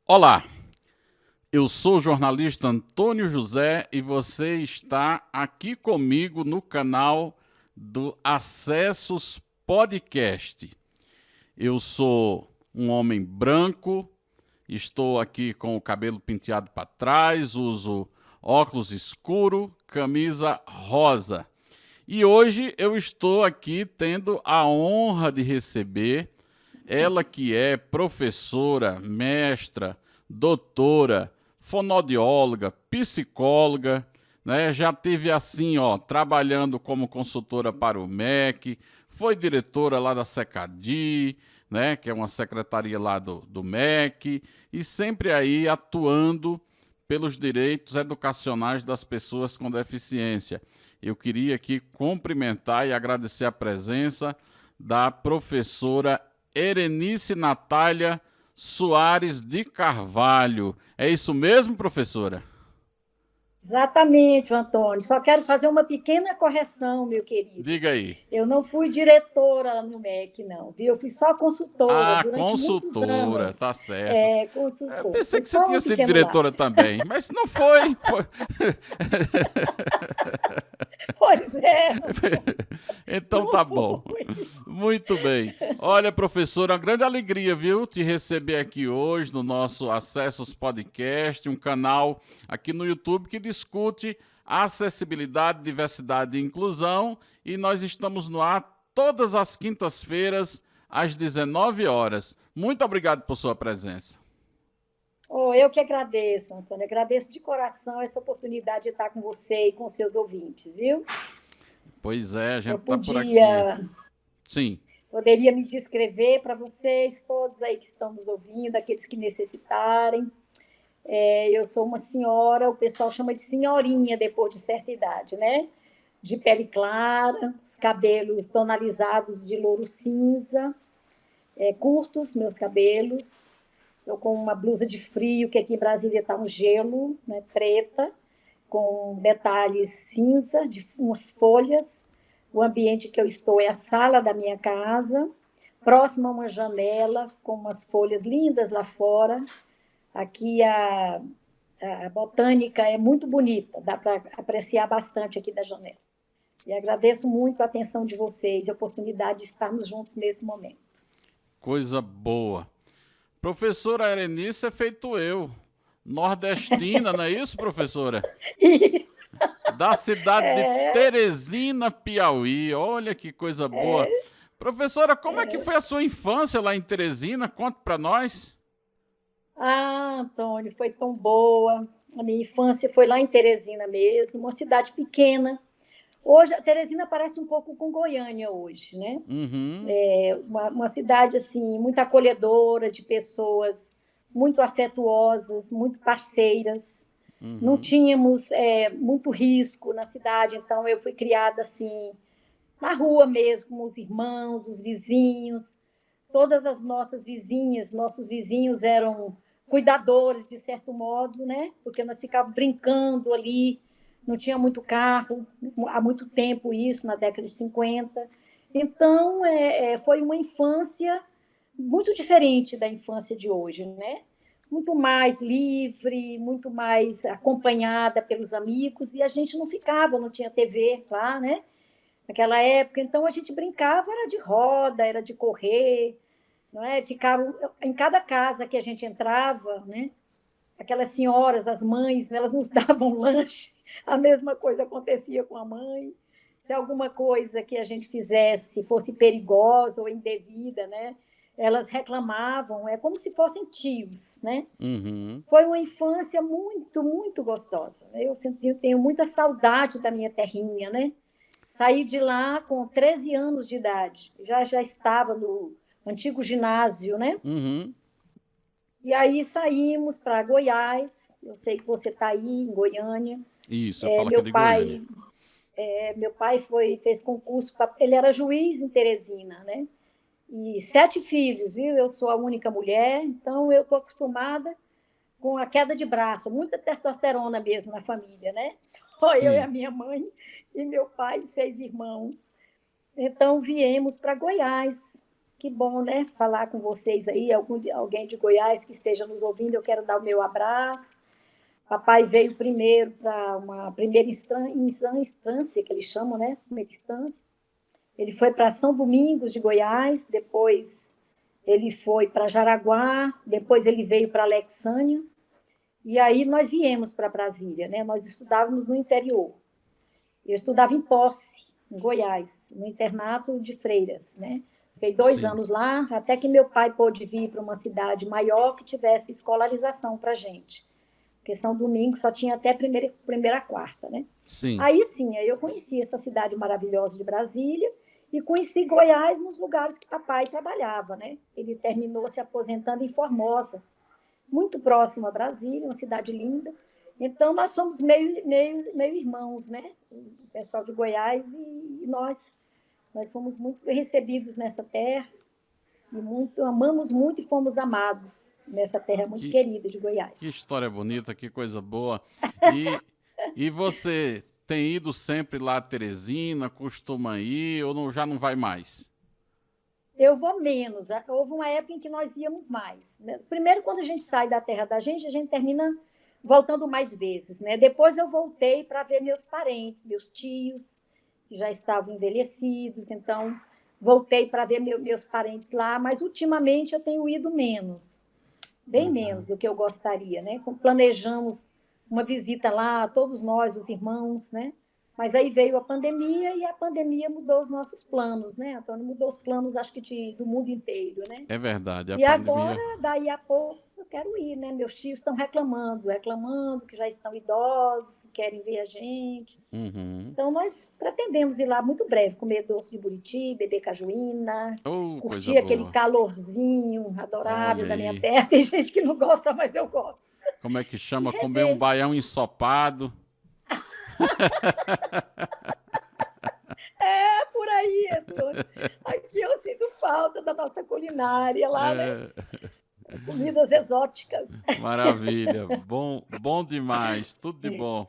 Olá, eu sou o jornalista Antônio José e você está aqui comigo no canal do Acessos Podcast. Eu sou um homem branco, estou aqui com o cabelo penteado para trás, uso óculos escuro, camisa rosa. E hoje eu estou aqui tendo a honra de receber ela que é professora, mestra, doutora, fonoaudióloga, psicóloga, né? Já teve assim, ó, trabalhando como consultora para o MEC, foi diretora lá da Secadi, né? Que é uma secretaria lá do MEC, e sempre aí atuando pelos direitos educacionais das pessoas com deficiência. Eu queria aqui cumprimentar e agradecer a presença da professora Erenice Natália Soares de Carvalho. É isso mesmo, professora? Exatamente, Antônio. Só quero fazer uma pequena correção, meu querido. Diga aí. Eu não fui diretora no MEC, não, viu? Eu fui só consultora Ah, durante muitos consultora, anos. tá certo. Eu Consultora. pensei Foi que você só tinha um sido pequeno diretora lapso. também, mas não foi. Pois é, Antônio. Então Não tá bom. foi. Muito bem. Olha, professora, uma grande alegria, viu, te receber aqui hoje no nosso Acessos Podcast, um canal aqui no YouTube que discute acessibilidade, diversidade e inclusão, e nós estamos no ar todas as quintas-feiras às 19 horas. Muito obrigado por sua presença. Oh, eu que agradeço, Antônio. Agradeço de coração essa oportunidade de estar com você e com seus ouvintes, viu? Pois é, a Eu gente tá por aqui. Sim. poderia me descrever para vocês, todos aí que estão nos ouvindo, aqueles que necessitarem. Eu sou uma senhora, o pessoal chama de senhorinha depois de certa idade, né? De pele clara, os cabelos tonalizados de louro cinza, curtos meus cabelos. Eu com uma blusa de frio, que aqui em Brasília está um gelo, né, preta, com detalhes cinza, de umas folhas. O ambiente que eu estou é a sala da minha casa, próximo a uma janela, com umas folhas lindas lá fora. Aqui a botânica é muito bonita, dá para apreciar bastante aqui da janela. E agradeço muito a atenção de vocês e a oportunidade de estarmos juntos nesse momento. Coisa boa. Professora Erenice é feito eu. Nordestina, não é isso, professora? E Da cidade de Teresina, Piauí. Olha que coisa boa. Professora, como é que foi a sua infância lá em Teresina? Conte para nós. Antônio, foi tão boa. A minha infância foi lá em Teresina mesmo, uma cidade pequena. Hoje, a Teresina parece um pouco com Goiânia hoje, né? Uhum, Uma cidade assim muito acolhedora, de pessoas muito afetuosas, muito parceiras. Não uhum. tínhamos muito risco na cidade, então eu fui criada assim na rua mesmo, com os irmãos, os vizinhos. Todas as nossas vizinhas, nossos vizinhos eram cuidadores de certo modo, né? Porque nós ficávamos brincando ali, não tinha muito carro, há muito tempo isso, na década de 50. Então, foi uma infância muito diferente da infância de hoje, né? Muito mais livre, muito mais acompanhada pelos amigos, e a gente não ficava, não tinha TV lá, né? Naquela época, então a gente brincava, era de roda, era de correr, não é? Ficava em cada casa que a gente entrava, né? Aquelas senhoras, as mães, elas nos davam lanche, a mesma coisa acontecia com a mãe. Se alguma coisa que a gente fizesse fosse perigosa ou indevida, né? Elas reclamavam, é como se fossem tios, né? Uhum. Foi uma infância muito, muito gostosa. Tenho muita saudade da minha terrinha, né? Saí de lá com 13 anos de idade. Já estava no antigo ginásio, né? Uhum. E aí saímos para Goiás. Eu sei que você está aí em Goiânia. Isso, eu É, falo aqui meu de Goiânia. pai, meu pai fez concurso. Ele era juiz em Teresina, né? E 7 filhos, viu? Eu sou a única mulher, então eu estou acostumada com a queda de braço, muita testosterona mesmo na família, né? Só eu e a Sim. minha mãe e meu pai e 6 irmãos. Então viemos para Goiás. Que bom, né? Falar com vocês aí, alguém de Goiás que esteja nos ouvindo, eu quero dar o meu abraço. Papai veio primeiro para uma primeira instância, que eles chamam, né? Primeira instância. Ele foi para São Domingos de Goiás, depois ele foi para Jaraguá, depois ele veio para Alexânia, e aí nós viemos para Brasília, né? Nós estudávamos no interior. Eu estudava em Posse, em Goiás, no internato de freiras, né? Fiquei 2 anos lá, até que meu pai pôde vir para uma cidade maior que tivesse escolarização para a gente. Porque São Domingos só tinha até primeira a quarta, né? Sim. Aí sim, aí eu conheci essa cidade maravilhosa de Brasília e conheci Goiás nos lugares que papai trabalhava, né? Ele terminou se aposentando em Formosa, muito próximo a Brasília, uma cidade linda. Então, nós somos meio irmãos, né? O pessoal de Goiás e nós fomos muito bem recebidos nessa terra e amamos muito e fomos amados nessa terra muito Que, querida de que Goiás. história bonita, que coisa boa. E, e você tem ido sempre lá a Teresina, costuma ir ou já não vai mais? Eu vou menos. Houve uma época em que nós íamos mais, né? Primeiro, quando a gente sai da terra da gente, a gente termina voltando mais vezes, né? Depois eu voltei para ver meus parentes, meus tios, que já estavam envelhecidos, então voltei para ver meus parentes lá, mas ultimamente eu tenho ido menos, bem menos do que eu gostaria, né? Planejamos uma visita lá, todos nós, os irmãos, né? Mas aí veio a pandemia e a pandemia mudou os nossos planos, né, Antônio? Mudou os planos, acho que do mundo inteiro, né? É verdade, a E agora, pandemia. daí a pouco, eu quero ir, né? Meus tios estão reclamando que já estão idosos, que querem ver a gente. Uhum. Então, nós pretendemos ir lá muito breve, comer doce de buriti, beber cajuína, Oh, coisa curtir aquele boa. calorzinho adorável Olha da minha aí. terra. Tem gente que não gosta, mas eu gosto. Como é que E chama? Comer um rever. baião ensopado. É por aí, Antônio. Aqui eu sinto falta da nossa culinária lá, né? É, Comidas exóticas. maravilha. Bom, bom demais. Tudo de bom.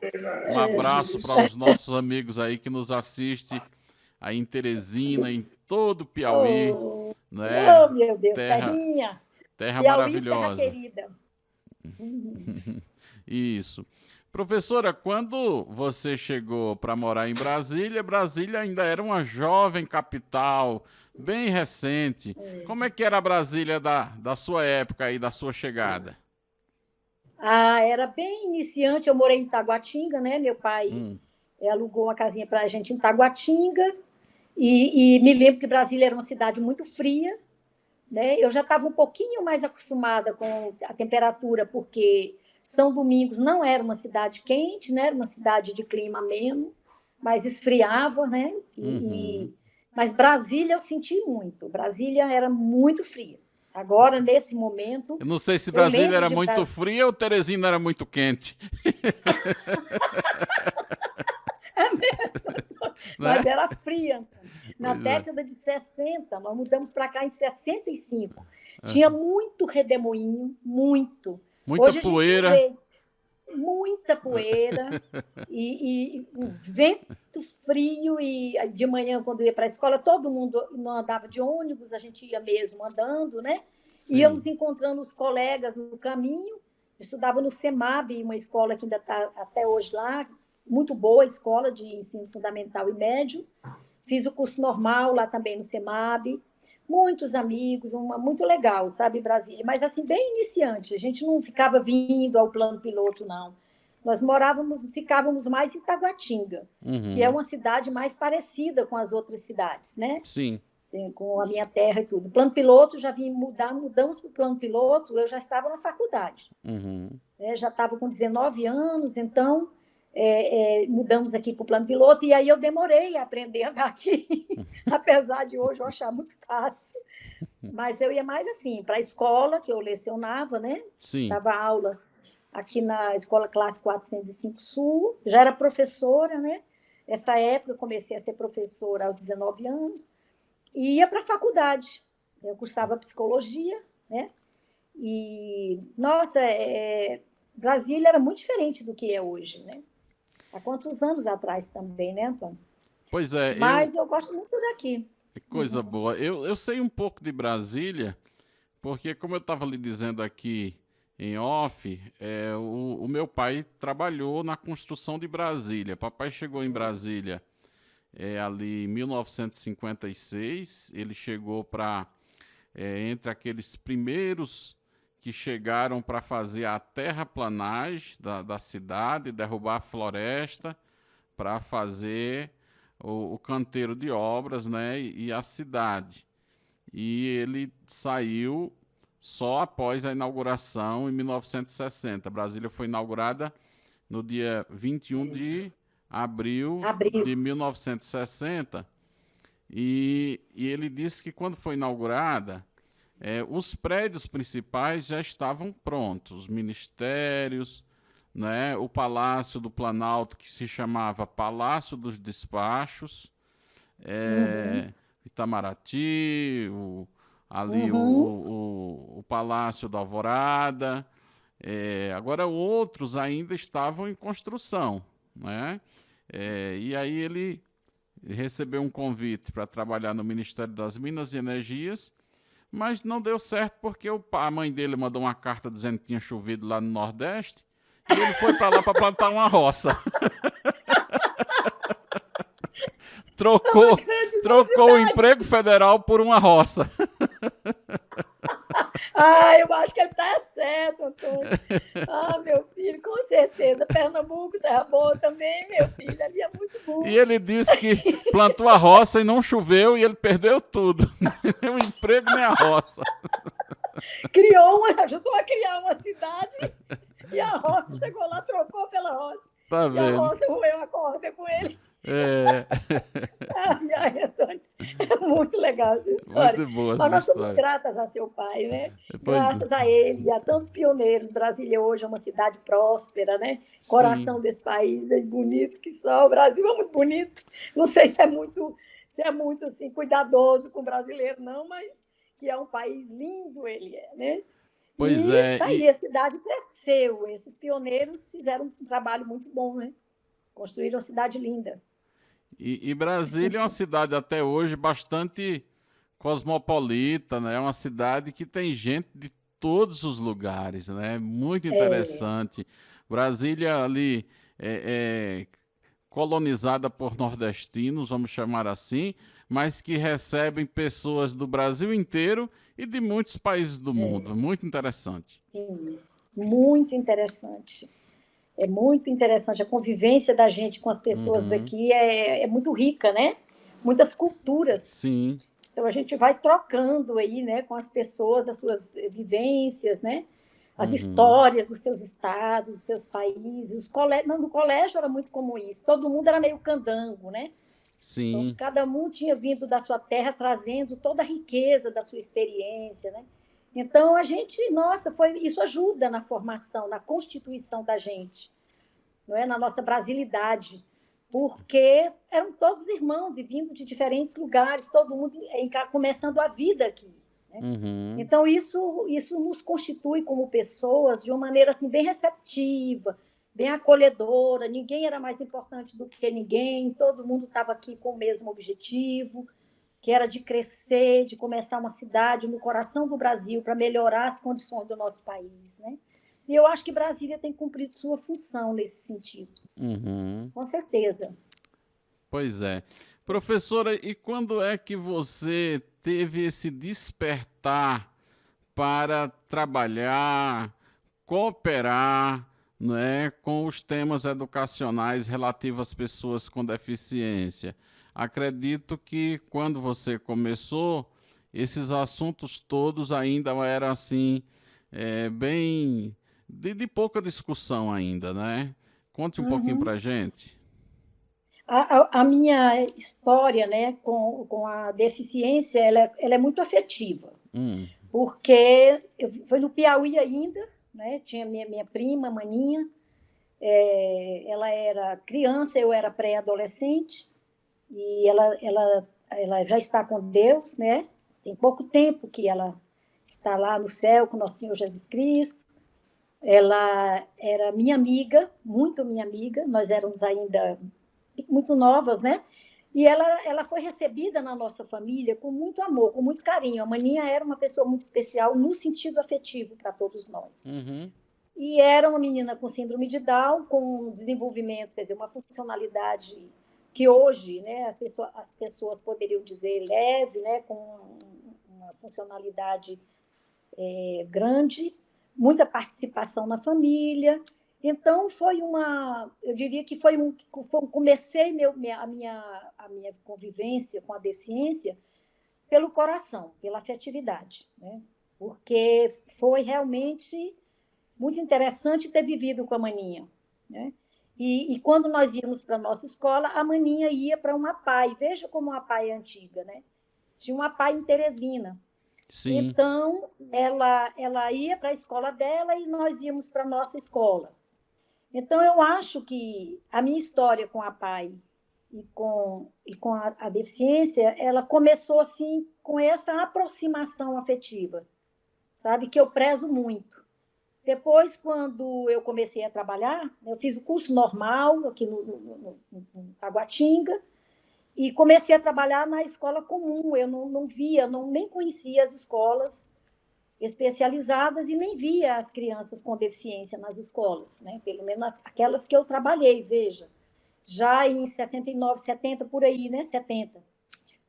Um abraço para os nossos amigos aí que nos assistem aí em Teresina, em todo o Piauí, Oh, né? oh, meu Deus, Terra, terrinha. terra Piauí, terra maravilhosa. querida. Isso. Professora, quando você chegou para morar em Brasília, Brasília ainda era uma jovem capital, bem recente. Como é que era a Brasília da sua época aí, da sua chegada? Ah, era bem iniciante. Eu morei em Taguatinga, né? Meu pai Hum, alugou uma casinha para a gente em Taguatinga. E me lembro que Brasília era uma cidade muito fria, né? Eu já estava um pouquinho mais acostumada com a temperatura, porque São Domingos não era uma cidade quente, né? Era uma cidade de clima ameno, mas esfriava, né? uhum. Mas Brasília eu senti muito. Brasília era muito fria. Agora, nesse momento, Eu não sei se eu Brasília lembro era de muito Brasília. fria ou Teresina era muito quente, Mas né? era fria. Na Pois é. década de 60, nós mudamos para cá em 65. Tinha muito redemoinho, muito. Muita Hoje a gente não poeira. vê muita poeira e um vento frio. E de manhã, quando ia para a escola, todo mundo não andava de ônibus, a gente ia mesmo andando, né? Sim. Íamos encontrando os colegas no caminho. Eu estudava no CEMAB, uma escola que ainda está até hoje lá, muito boa escola de ensino fundamental e médio. Fiz o curso normal lá também no CEMAB. Muitos amigos, muito legal, sabe, Brasília. Mas assim, bem iniciante. A gente não ficava vindo ao plano piloto, não. Nós ficávamos mais em Taguatinga, que é Uhum. uma cidade mais parecida com as outras cidades, né? Sim. Com a minha terra e tudo. Plano piloto, já vim mudamos para o plano piloto, eu já estava na faculdade, Uhum. né? Já estava com 19 anos, então mudamos aqui para o plano piloto, e aí eu demorei a aprender a andar aqui, apesar de hoje eu achar muito fácil. Mas eu ia mais assim, para a escola, que eu lecionava, né? Sim. Dava aula aqui na Escola Classe 405 Sul, já era professora, né? Essa época eu comecei a ser professora aos 19 anos, e ia para a faculdade. Eu cursava psicologia, né? E, nossa, Brasília era muito diferente do que é hoje, né? Há quantos anos atrás também, né, Antônio? Pois é, Mas eu gosto muito daqui. Que coisa boa. Eu sei um pouco de Brasília, porque como eu estava lhe dizendo aqui em off, o meu pai trabalhou na construção de Brasília. Papai chegou em Brasília ali em 1956. Ele chegou para entre aqueles primeiros que chegaram para fazer a terraplanagem da cidade, derrubar a floresta, para fazer o canteiro de obras, né, e a cidade. E ele saiu só após a inauguração em 1960. Brasília foi inaugurada no dia 21 de abril Abril. de 1960. E ele disse que quando foi inaugurada, os prédios principais já estavam prontos, os ministérios, né, o Palácio do Planalto, que se chamava Palácio dos Despachos, Uhum. Itamaraty, ali Uhum. o Palácio da Alvorada. Agora, outros ainda estavam em construção, né? E aí ele recebeu um convite para trabalhar no Ministério das Minas e Energias, mas não deu certo porque a mãe dele mandou uma carta dizendo que tinha chovido lá no Nordeste e ele foi para lá para plantar uma roça. Uma Trocou, grande trocou o novidade. emprego federal por uma roça. Ah, eu acho que ele está certo, Antônio. Ah, meu filho, com certeza. Pernambuco, terra boa também, meu filho. Ali é muito E bom. ele disse que plantou a roça e não choveu e ele perdeu tudo. Nem o emprego, nem a roça. Ajudou a criar uma cidade e a roça chegou lá, trocou pela roça. Tá E a vendo? roça roeu a corda com ele. É, Ai, ai, Antônio, é muito legal essa história. muito boa Mas essa nós somos história. gratas a seu pai, né? Pois, Graças a ele e a tantos pioneiros. Brasília hoje é uma cidade próspera, né? sim. Coração desse país, é bonito que só. O Brasil é muito bonito. Não sei se é muito assim, cuidadoso com o brasileiro, não, mas que é um país lindo ele é, né? Pois E é. tá aí, a cidade cresceu. Esses pioneiros fizeram um trabalho muito bom, né? Construíram uma cidade linda. E Brasília é uma cidade até hoje bastante cosmopolita, né? É uma cidade que tem gente de todos os lugares, né? Muito É, interessante. Brasília ali é colonizada por nordestinos, vamos chamar assim, mas que recebem pessoas do Brasil inteiro e de muitos países do mundo. Muito interessante. sim, muito interessante. É muito interessante. A convivência da gente com as pessoas Uhum. aqui é muito rica, né? Muitas culturas. Sim. Então a gente vai trocando aí, né, com as pessoas as suas vivências, né? As Uhum. histórias dos seus estados, dos seus países. No colégio era muito comum isso. Todo mundo era meio candango, né? Então Sim. cada um tinha vindo da sua terra trazendo toda a riqueza da sua experiência, né? Então a gente, nossa, isso ajuda na formação, na constituição da gente, não é, na nossa brasilidade, porque eram todos irmãos e vindo de diferentes lugares, todo mundo começando a vida aqui, né? Uhum. Então isso nos constitui como pessoas de uma maneira assim bem receptiva, bem acolhedora. Ninguém era mais importante do que ninguém, todo mundo estava aqui com o mesmo objetivo, que era de crescer, de começar uma cidade no coração do Brasil para melhorar as condições do nosso país, né? E eu acho que Brasília tem cumprido sua função nesse sentido, Uhum. com certeza. Pois é. Professora, e quando é que você teve esse despertar para trabalhar, cooperar, né, com os temas educacionais relativos às pessoas com deficiência? Acredito que quando você começou, esses assuntos todos ainda eram assim, bem de pouca discussão ainda, né? Conte um pouquinho Uhum. para a gente. A minha história, né, com a deficiência, ela é muito afetiva, Hum, porque foi no Piauí ainda, né, tinha minha prima, maninha, ela era criança, eu era pré-adolescente, e ela já está com Deus, né? Tem pouco tempo que ela está lá no céu com nosso Senhor Jesus Cristo. Ela era minha amiga, muito minha amiga, nós éramos ainda muito novas, né? E ela foi recebida na nossa família com muito amor, com muito carinho. A Maninha era uma pessoa muito especial no sentido afetivo para todos nós. Uhum. E era uma menina com síndrome de Down, com desenvolvimento, quer dizer, uma funcionalidade que hoje, né, as pessoas poderiam dizer leve, né, com uma funcionalidade grande, muita participação na família. Então, eu diria que comecei a minha convivência com a deficiência pelo coração, pela afetividade, né? Porque foi realmente muito interessante ter vivido com a Maninha, né? E quando nós íamos para a nossa escola, a Maninha ia para uma APAE. Veja como a APAE é antiga, né? Tinha uma APAE em Teresina. Sim. Então, ela ia para a escola dela e nós íamos para a nossa escola. Então, eu acho que a minha história com a PAI e com a deficiência, ela começou assim com essa aproximação afetiva, sabe? Que eu prezo muito. Depois, quando eu comecei a trabalhar, eu fiz o curso normal aqui no Taguatinga e comecei a trabalhar na escola comum. Eu não via, nem conhecia as escolas especializadas e nem via as crianças com deficiência nas escolas, né? Pelo menos aquelas que eu trabalhei, veja. Já em 69, 70, por aí, né? 70,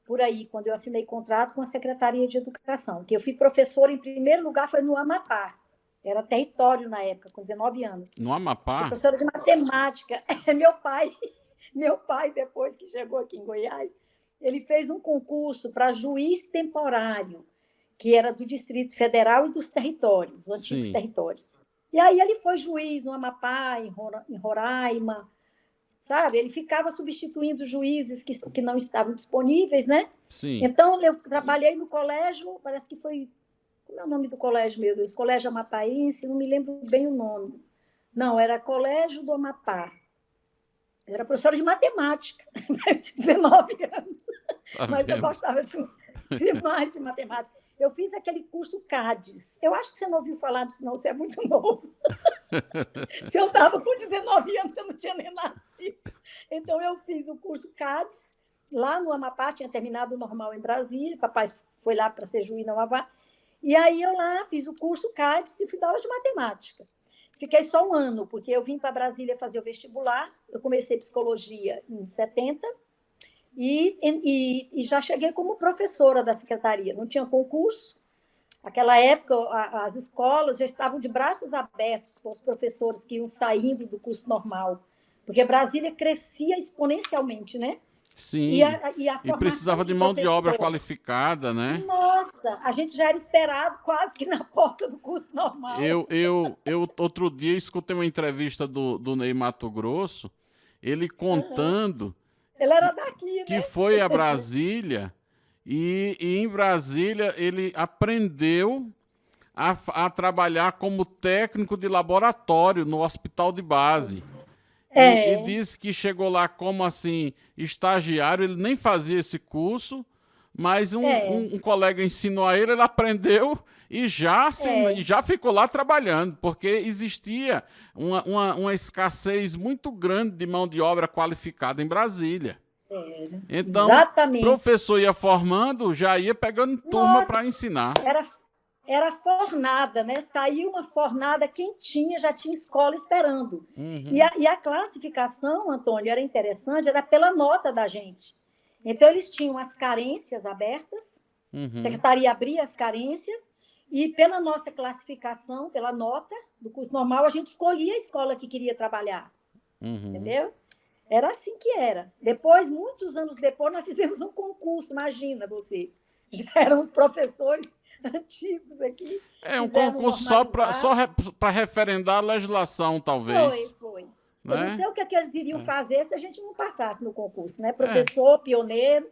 por aí, quando eu assinei contrato com a Secretaria de Educação, que eu fui professora, em primeiro lugar, foi no Amapá. Era território na época, com 19 anos. No Fui Amapá? professora de matemática. Meu pai, depois que chegou aqui em Goiás, ele fez um concurso para juiz temporário, que era do Distrito Federal e dos territórios, os antigos Sim. territórios. E aí ele foi juiz no Amapá, em Roraima, sabe? Ele ficava substituindo juízes que não estavam disponíveis, né? Sim. Então, eu trabalhei no colégio, parece que foi... Como é o nome do colégio, meu Deus? Colégio Amapaense, não me lembro bem o nome. Não, era Colégio do Amapá. Eu era professora de matemática, 19 anos, Tá mas eu vendo? gostava demais de matemática. Eu fiz aquele curso CADES. Eu acho que você não ouviu falar disso, não, você é muito novo. Se eu estava com 19 anos, eu não tinha nem nascido. Então, eu fiz o curso CADES, lá no Amapá, tinha terminado o normal em Brasília, papai foi lá para ser juiz no Amapá, e aí eu lá fiz o curso CADES e fui dar aula de matemática. Fiquei só um ano, porque eu vim para Brasília fazer o vestibular, eu comecei psicologia em 70, e já cheguei como professora da secretaria. Não tinha concurso. Naquela época, as escolas já estavam de braços abertos para os professores que iam saindo do curso normal, porque Brasília crescia exponencialmente, né? E Sim. a E formação precisava de de mão de obra professor. qualificada, né? Nossa, a gente já era esperado quase que na porta do curso normal. Eu outro dia escutei uma entrevista do Ney Matogrosso, ele contando Ele era que, daqui, que né? foi a Brasília e em Brasília ele aprendeu a trabalhar como técnico de laboratório no hospital de base. E É, disse que chegou lá como assim, estagiário, ele nem fazia esse curso, mas é, um colega ensinou a ele, ele aprendeu e é. já ficou lá trabalhando, porque existia uma escassez muito grande de mão de obra qualificada em Brasília. Então, Exatamente. professor ia formando, já ia pegando turma Nossa, para ensinar. era fornada, né? Saiu uma fornada quentinha, já tinha escola esperando. E Uhum, a classificação, Antônio, era interessante, era pela nota da gente. Então, eles tinham as carências abertas, a uhum, secretaria abria as carências, e pela nossa classificação, pela nota do curso normal, a gente escolhia a escola que queria trabalhar, uhum. entendeu? Era assim que era. Depois, muitos anos depois, nós fizemos um concurso, imagina você. Já éramos professores antigos aqui, É um quiseram concurso só normalizar. para referendar a legislação, Foi, talvez, foi. Eu não né? sei o que, é que eles iriam fazer se a gente não passasse no concurso, né? É, Professor, pioneiro,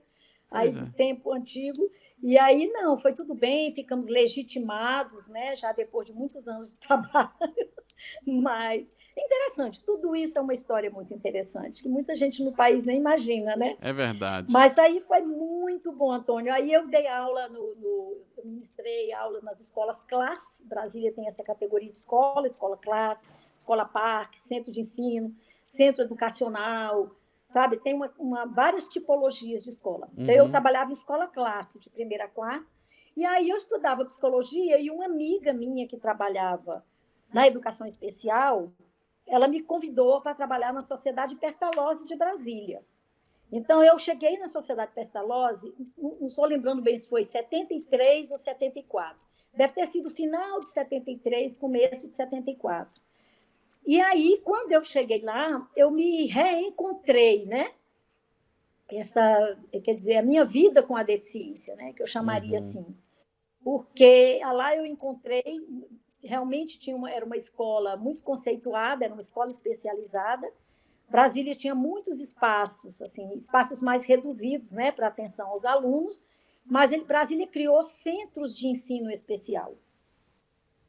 aí pois do é. tempo antigo. E aí, não, foi tudo bem, ficamos legitimados, né? Já depois de muitos anos de trabalho. Mas interessante, tudo isso é uma história muito interessante, que muita gente no país nem imagina, né? É verdade. Mas aí foi muito bom, Antônio. Aí eu dei aula, eu ministrei aula nas escolas classe. Brasília tem essa categoria de escola, escola classe, escola parque, centro de ensino, centro educacional. sabe? Tem várias tipologias de escola. Então, eu Uhum. trabalhava em escola classe, de primeira a quarta, e aí eu estudava psicologia e uma amiga minha que trabalhava na educação especial, ela me convidou para trabalhar na Sociedade Pestalozzi de Brasília. Então, eu cheguei na Sociedade Pestalozzi, não estou lembrando bem se foi 73 ou 74. Deve ter sido final de 73, começo de 74. E aí, quando eu cheguei lá, eu me reencontrei, né? Quer dizer, a minha vida com a deficiência, né? Que eu chamaria Uhum. assim. Porque lá eu encontrei, realmente era uma escola muito conceituada, era uma escola especializada. Brasília tinha muitos espaços, assim, espaços mais reduzidos, né, para atenção aos alunos, mas Brasília criou centros de ensino especial,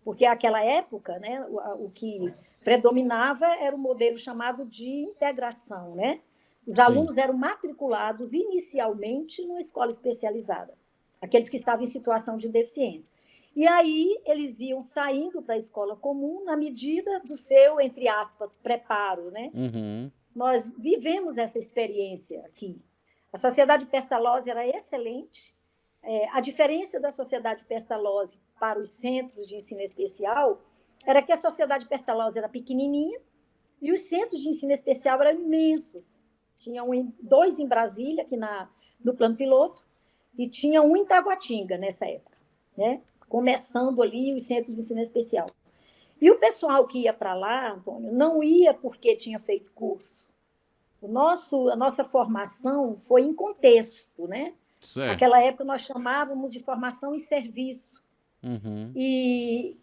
porque naquela época, né, o que predominava era o modelo chamado de integração, né? Os Sim. alunos eram matriculados inicialmente numa escola especializada, aqueles que estavam em situação de deficiência. E aí eles iam saindo para a escola comum na medida do seu, entre aspas, preparo, né? Uhum. Nós vivemos essa experiência aqui. A Sociedade Pestalozzi era excelente. A diferença da Sociedade Pestalozzi para os centros de ensino especial era que a Sociedade Pestalozzi era pequenininha e os centros de ensino especial eram imensos. Tinham dois em Brasília, aqui no plano piloto, e tinha um em Taguatinga nessa época, né? Começando ali os centros de ensino especial. E o pessoal que ia para lá, Antônio, não ia porque tinha feito curso. A nossa formação foi em contexto, né? Certo. Naquela época nós chamávamos de formação em serviço. Uhum. E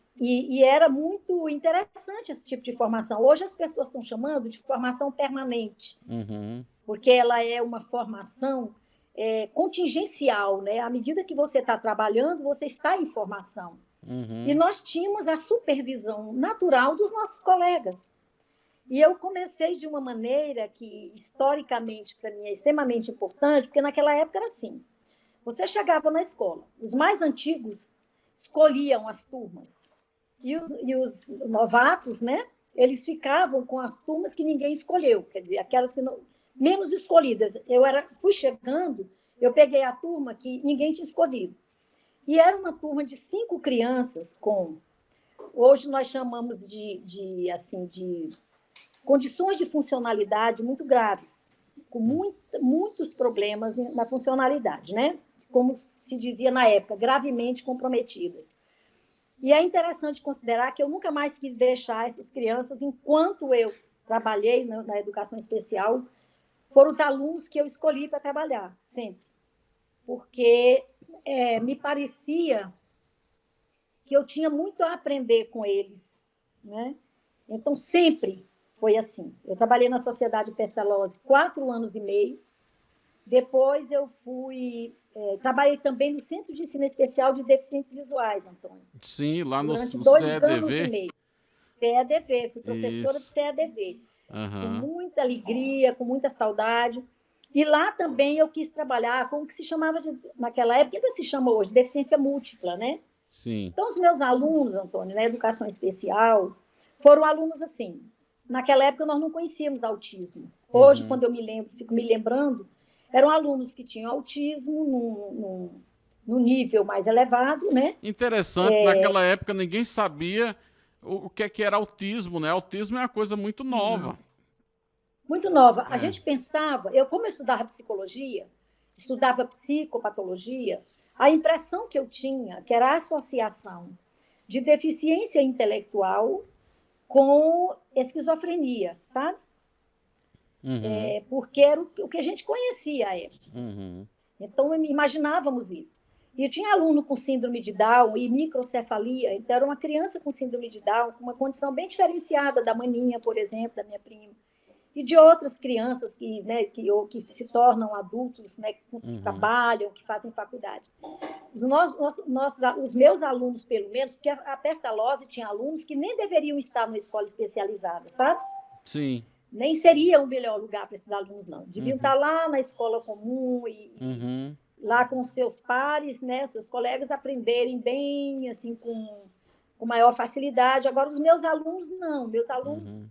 era muito interessante esse tipo de formação. Hoje as pessoas estão chamando de formação permanente, Uhum. porque ela é uma formação contingencial, né? À medida que você está trabalhando, você está em formação. E Uhum. nós tínhamos a supervisão natural dos nossos colegas. E eu comecei de uma maneira que, historicamente, para mim é extremamente importante, porque naquela época era assim: você chegava na escola, os mais antigos escolhiam as turmas, e os novatos, né? Eles ficavam com as turmas que ninguém escolheu, quer dizer, aquelas que não, menos escolhidas. Fui chegando, eu peguei a turma que ninguém tinha escolhido. E era uma turma de 5 crianças com, hoje nós chamamos de condições de funcionalidade muito graves, com muitos problemas na funcionalidade, né? Como se dizia na época, gravemente comprometidas. E é interessante considerar que eu nunca mais quis deixar essas crianças, enquanto eu trabalhei na educação especial, foram os alunos que eu escolhi para trabalhar, sempre. Porque me parecia que eu tinha muito a aprender com eles, né? Então, sempre foi assim. Eu trabalhei na Sociedade Pestalozzi 4 anos e meio. Depois eu trabalhei também no Centro de Ensino Especial de Deficientes Visuais, Antônio, Sim, lá no, durante no 2 anos e CEDV. meio. CEDV, fui professora de Isso. CEDV, com Aham. muita alegria, com muita saudade. E lá também eu quis trabalhar com o que se chamava naquela época, ainda se chama hoje, deficiência múltipla, né? Sim. Então, os meus alunos, Antônio, na educação especial, foram alunos assim. Naquela época, nós não conhecíamos autismo. Hoje, Uhum. quando eu fico me lembrando, eram alunos que tinham autismo num nível mais elevado, né? Interessante, naquela época ninguém sabia o que é que era autismo, né? Autismo é uma coisa muito nova. Não. Muito nova. A É. gente pensava, como eu estudava psicologia, estudava psicopatologia, a impressão que eu tinha que era a associação de deficiência intelectual com esquizofrenia, sabe? Uhum. Porque era o que a gente conhecia à época. Uhum. Então, imaginávamos isso. E tinha aluno com síndrome de Down e microcefalia, então era uma criança com síndrome de Down, com uma condição bem diferenciada da maninha, por exemplo, da minha prima, e de outras crianças que se tornam adultos, né, que Uhum. trabalham, que fazem faculdade. Os meus alunos, pelo menos, porque a Pestalozzi tinha alunos que nem deveriam estar numa escola especializada, sabe? Sim. Nem seria o melhor lugar para esses alunos, não. Deviam Uhum. estar lá na escola comum e Uhum. lá com seus pares, né, seus colegas, aprenderem bem, assim, com maior facilidade. Agora, os meus alunos, não. Meus alunos Uhum.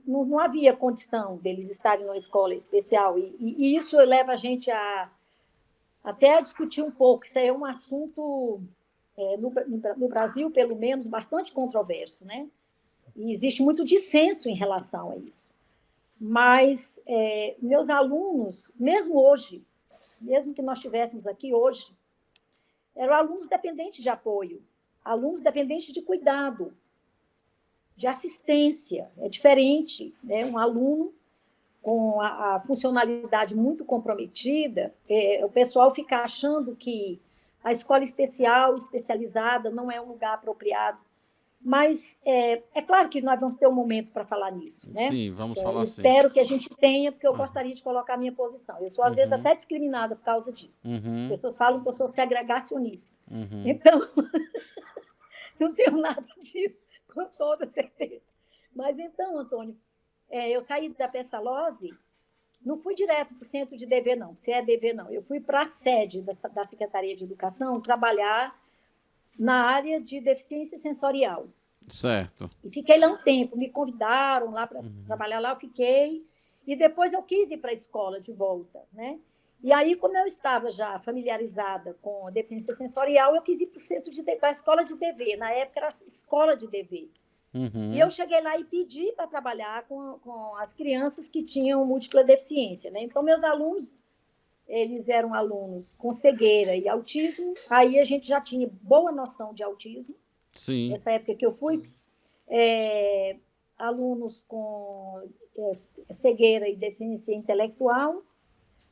não havia condição deles estarem numa escola especial. E isso leva a gente até a discutir um pouco. Isso aí é um assunto, no Brasil, pelo menos, bastante controverso, né? E existe muito dissenso em relação a isso. Mas meus alunos, mesmo hoje, mesmo que nós estivéssemos aqui hoje, eram alunos dependentes de apoio, alunos dependentes de cuidado, de assistência. É diferente, né? Um aluno com a funcionalidade muito comprometida, o pessoal fica achando que a escola especial, especializada, não é um lugar apropriado. Mas é claro que nós vamos ter um momento para falar nisso, né? Sim, vamos falar sim. Espero que a gente tenha, porque eu gostaria de colocar a minha posição. Eu sou, às vezes, até discriminada por causa disso. As pessoas falam que eu sou segregacionista. Então, não tenho nada disso, com toda certeza. Mas então, Antônio, eu saí da Pestalozzi, não fui direto para o centro de DV, não, CEDV, não. Eu fui para a sede da Secretaria de Educação trabalhar na área de deficiência sensorial. Certo. E fiquei lá um tempo, me convidaram lá para trabalhar lá, eu fiquei, e depois eu quis ir para a escola de volta, né? E aí, como eu estava já familiarizada com a deficiência sensorial, eu quis ir para a escola de DV, na época era a escola de DV. E eu cheguei lá e pedi para trabalhar com as crianças que tinham múltipla deficiência, né? Então, meus alunos, eles eram alunos com cegueira e autismo, aí a gente já tinha boa noção de autismo. Sim. Nessa época que eu fui, alunos com cegueira e deficiência intelectual,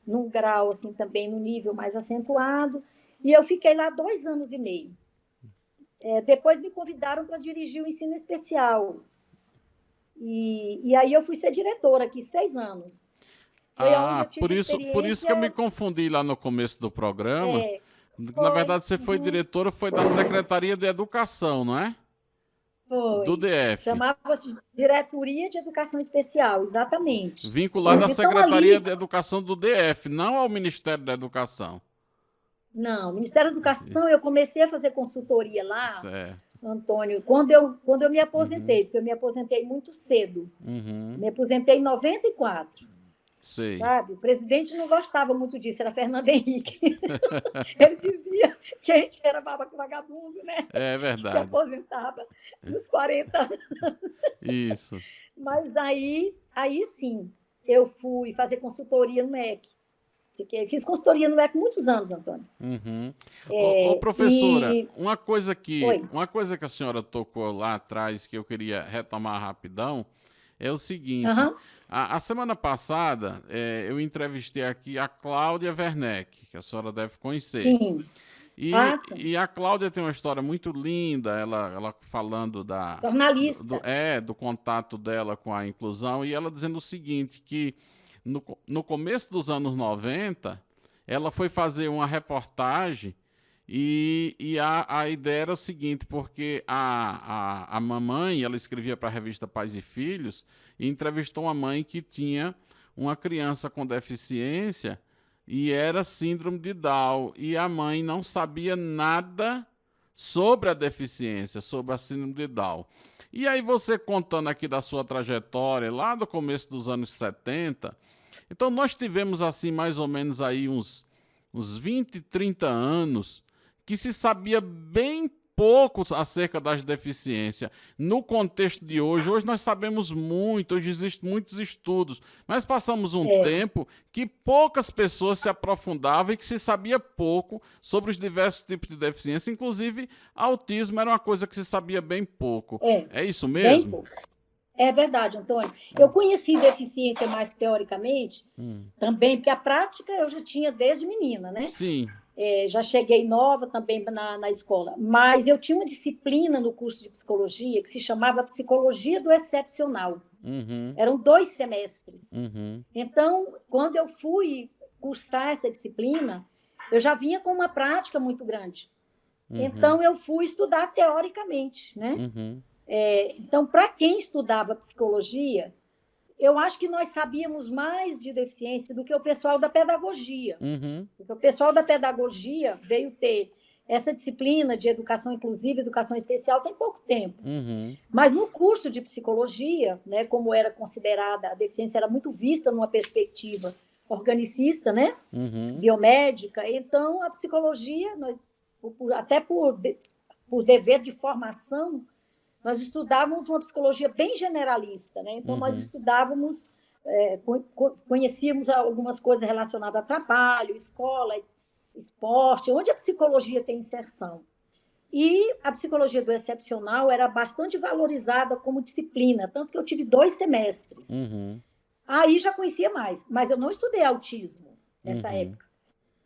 num grau, assim, também no nível mais acentuado, e eu fiquei lá 2 anos e meio. Depois me convidaram para dirigir o ensino especial, e aí eu fui ser diretora aqui 6 anos. Por isso que eu me confundi lá no começo do programa. Na verdade, você foi diretora, foi da Secretaria de Educação, não é? Foi. Do DF. Chamava-se Diretoria de Educação Especial, exatamente. Vinculada à Secretaria de Educação do DF, não ao Ministério da Educação. Não, Ministério da Educação, eu comecei a fazer consultoria lá, certo. Antônio, quando eu me aposentei, porque eu me aposentei muito cedo. Me aposentei em 94. Sei. Sabe? O presidente não gostava muito disso, era Fernando Henrique. Ele dizia que a gente era vagabundo, né? É verdade. Que se aposentava nos 40 anos. Isso. Mas aí sim, eu fui fazer consultoria no MEC. Fiz consultoria no MEC muitos anos, Antônio. Professora, uma coisa que a senhora tocou lá atrás, que eu queria retomar rapidão, é o seguinte. A semana passada, eu entrevistei aqui a Cláudia Werneck, que a senhora deve conhecer. Sim. E a Cláudia tem uma história muito linda, ela falando jornalista. do contato dela com a inclusão, e ela dizendo o seguinte, que no começo dos anos 90, ela foi fazer uma reportagem e a ideia era o seguinte, porque a mamãe, ela escrevia para a revista Pais e Filhos, e entrevistou uma mãe que tinha uma criança com deficiência e era síndrome de Down, e a mãe não sabia nada sobre a deficiência, sobre a síndrome de Down. E aí você contando aqui da sua trajetória, lá do começo dos anos 70, então nós tivemos assim mais ou menos aí uns 20, 30 anos que se sabia bem pouco acerca das deficiências. No contexto de hoje nós sabemos muito, hoje existem muitos estudos, mas passamos um tempo que poucas pessoas se aprofundavam e que se sabia pouco sobre os diversos tipos de deficiência, inclusive autismo era uma coisa que se sabia bem pouco. É isso mesmo? Bem pouco. É verdade, Antônio. Eu conheci deficiência mais teoricamente também, porque a prática eu já tinha desde menina, né? Sim. Já cheguei nova também na escola, mas eu tinha uma disciplina no curso de psicologia que se chamava Psicologia do Excepcional. Eram 2 semestres. Então, quando eu fui cursar essa disciplina, eu já vinha com uma prática muito grande. Então, eu fui estudar teoricamente, né? Então, para quem estudava psicologia, eu acho que nós sabíamos mais de deficiência do que o pessoal da pedagogia. Porque o pessoal da pedagogia veio ter essa disciplina de educação inclusiva, educação especial, tem pouco tempo. Uhum. Mas no curso de psicologia, né, como era considerada, a deficiência era muito vista numa perspectiva organicista, né, biomédica, então a psicologia, até por dever de formação, nós estudávamos uma psicologia bem generalista, né? Então nós estudávamos, conhecíamos algumas coisas relacionadas a trabalho, escola, esporte, onde a psicologia tem inserção. E a psicologia do excepcional era bastante valorizada como disciplina, tanto que eu tive 2 semestres. Aí já conhecia mais, mas eu não estudei autismo nessa época.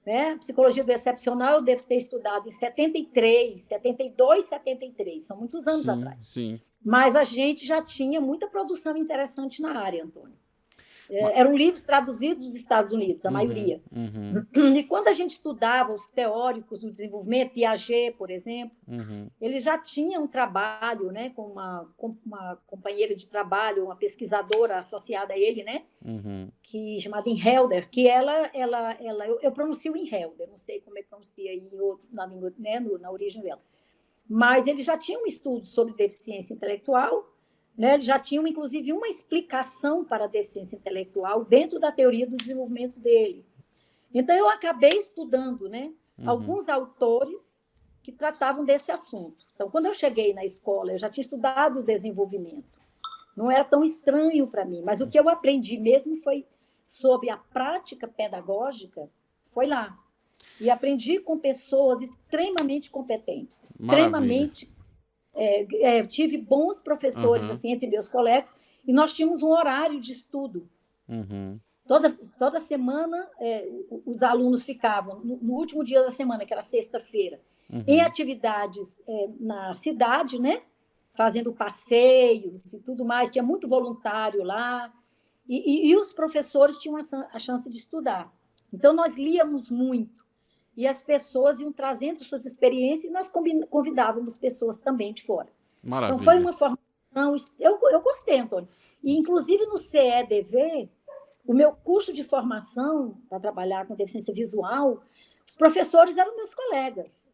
Né? Psicologia do excepcional eu devo ter estudado em 73, 72, 73, são muitos anos atrás. Sim. Mas a gente já tinha muita produção interessante na área, Antônio. Eram livros traduzidos dos Estados Unidos, a maioria. E quando a gente estudava os teóricos do desenvolvimento, Piaget, por exemplo, ele já tinha um trabalho, né, com uma companheira de trabalho, uma pesquisadora associada a ele, né, chamada Inhelder, que eu pronuncio Inhelder, não sei como é que pronuncia na língua, né, na origem dela. Mas ele já tinha um estudo sobre deficiência intelectual, né? Eles já tinham, inclusive, uma explicação para a deficiência intelectual dentro da teoria do desenvolvimento dele. Então, eu acabei estudando, né, alguns autores que tratavam desse assunto. Então, quando eu cheguei na escola, eu já tinha estudado o desenvolvimento. Não era tão estranho para mim, mas o que eu aprendi mesmo foi sobre a prática pedagógica, foi lá. E aprendi com pessoas extremamente competentes, extremamente... tive bons professores assim entre meus colegas, e nós tínhamos um horário de estudo. Toda semana, os alunos ficavam, no último dia da semana, que era sexta-feira, em atividades na cidade, né? Fazendo passeios e tudo mais, tinha muito voluntário lá, e os professores tinham a chance de estudar. Então, nós líamos muito, e as pessoas iam trazendo suas experiências, e nós convidávamos pessoas também de fora. Maravilha. Então, foi uma formação... Eu gostei, Antônio. E, inclusive, no CEDV, o meu curso de formação para trabalhar com deficiência visual, os professores eram meus colegas.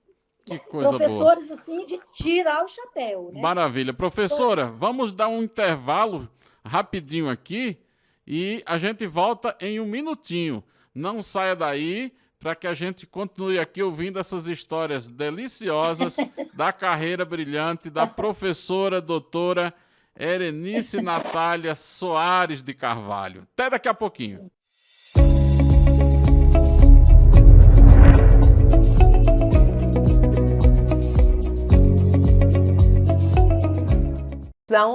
Que coisa professores, boa. assim, de tirar o chapéu. Né? Maravilha. Professora, vamos dar um intervalo rapidinho aqui e a gente volta em um minutinho. Não saia daí, para que a gente continue aqui ouvindo essas histórias deliciosas da carreira brilhante da professora doutora Erenice Natália Soares de Carvalho. Até daqui a pouquinho.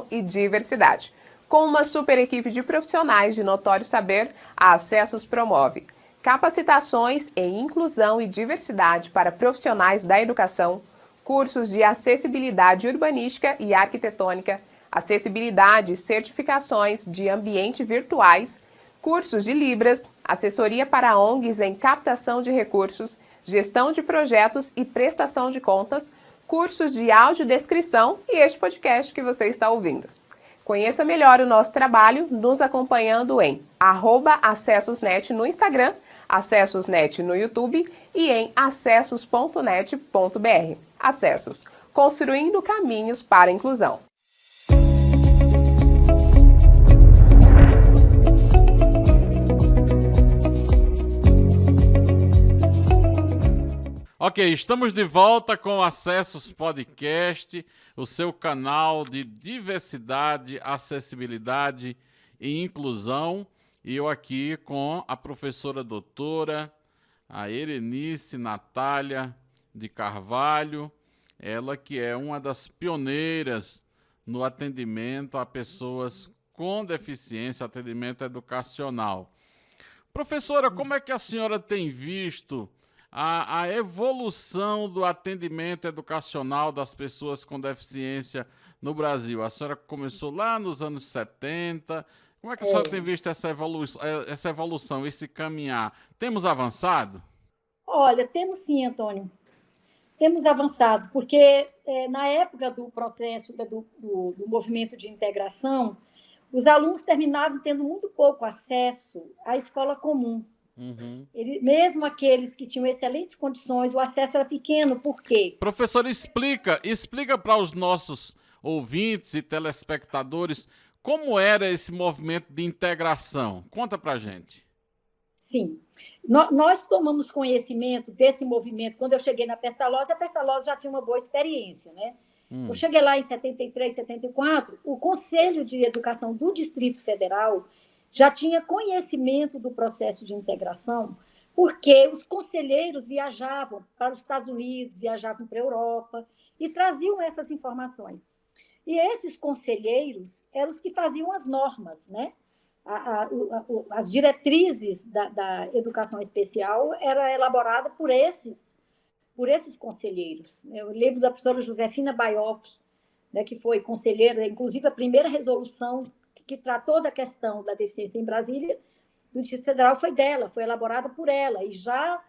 E diversidade. Com uma super equipe de profissionais de notório saber, a Acessos promove capacitações em inclusão e diversidade para profissionais da educação, cursos de acessibilidade urbanística e arquitetônica, acessibilidade e certificações de ambiente virtuais, cursos de Libras, assessoria para ONGs em captação de recursos, gestão de projetos e prestação de contas, cursos de audiodescrição e este podcast que você está ouvindo. Conheça melhor o nosso trabalho nos acompanhando em @acessosnet no Instagram, Acessosnet no YouTube e em acessos.net.br. Acessos, construindo caminhos para a inclusão. Ok, estamos de volta com o Acessos Podcast, o seu canal de diversidade, acessibilidade e inclusão. E eu aqui com a professora doutora, a Erenice Natália de Carvalho, ela que é uma das pioneiras no atendimento a pessoas com deficiência, atendimento educacional. Professora, como é que a senhora tem visto a evolução do atendimento educacional das pessoas com deficiência no Brasil? A senhora começou lá nos anos 70. Como é que a senhora tem visto essa evolução, esse caminhar? Temos avançado? Olha, temos sim, Antônio. Temos avançado, porque na época do processo do movimento de integração, os alunos terminavam tendo muito pouco acesso à escola comum. mesmo aqueles que tinham excelentes condições, o acesso era pequeno. Por quê? Professor, explica para os nossos ouvintes e telespectadores como era esse movimento de integração. Conta para a gente. Sim. Nós tomamos conhecimento desse movimento quando eu cheguei na Pestalozzi. A Pestalozzi já tinha uma boa experiência, né? Eu cheguei lá em 73, 74, o Conselho de Educação do Distrito Federal já tinha conhecimento do processo de integração, porque os conselheiros viajavam para os Estados Unidos, viajavam para a Europa e traziam essas informações. E esses conselheiros eram os que faziam as normas, né? As diretrizes da educação especial era elaborada por esses conselheiros. Eu lembro da professora Josefina Baiocchi, né, que foi conselheira, inclusive a primeira resolução que tratou da questão da deficiência em Brasília, do Distrito Federal, foi dela, foi elaborada por ela, e já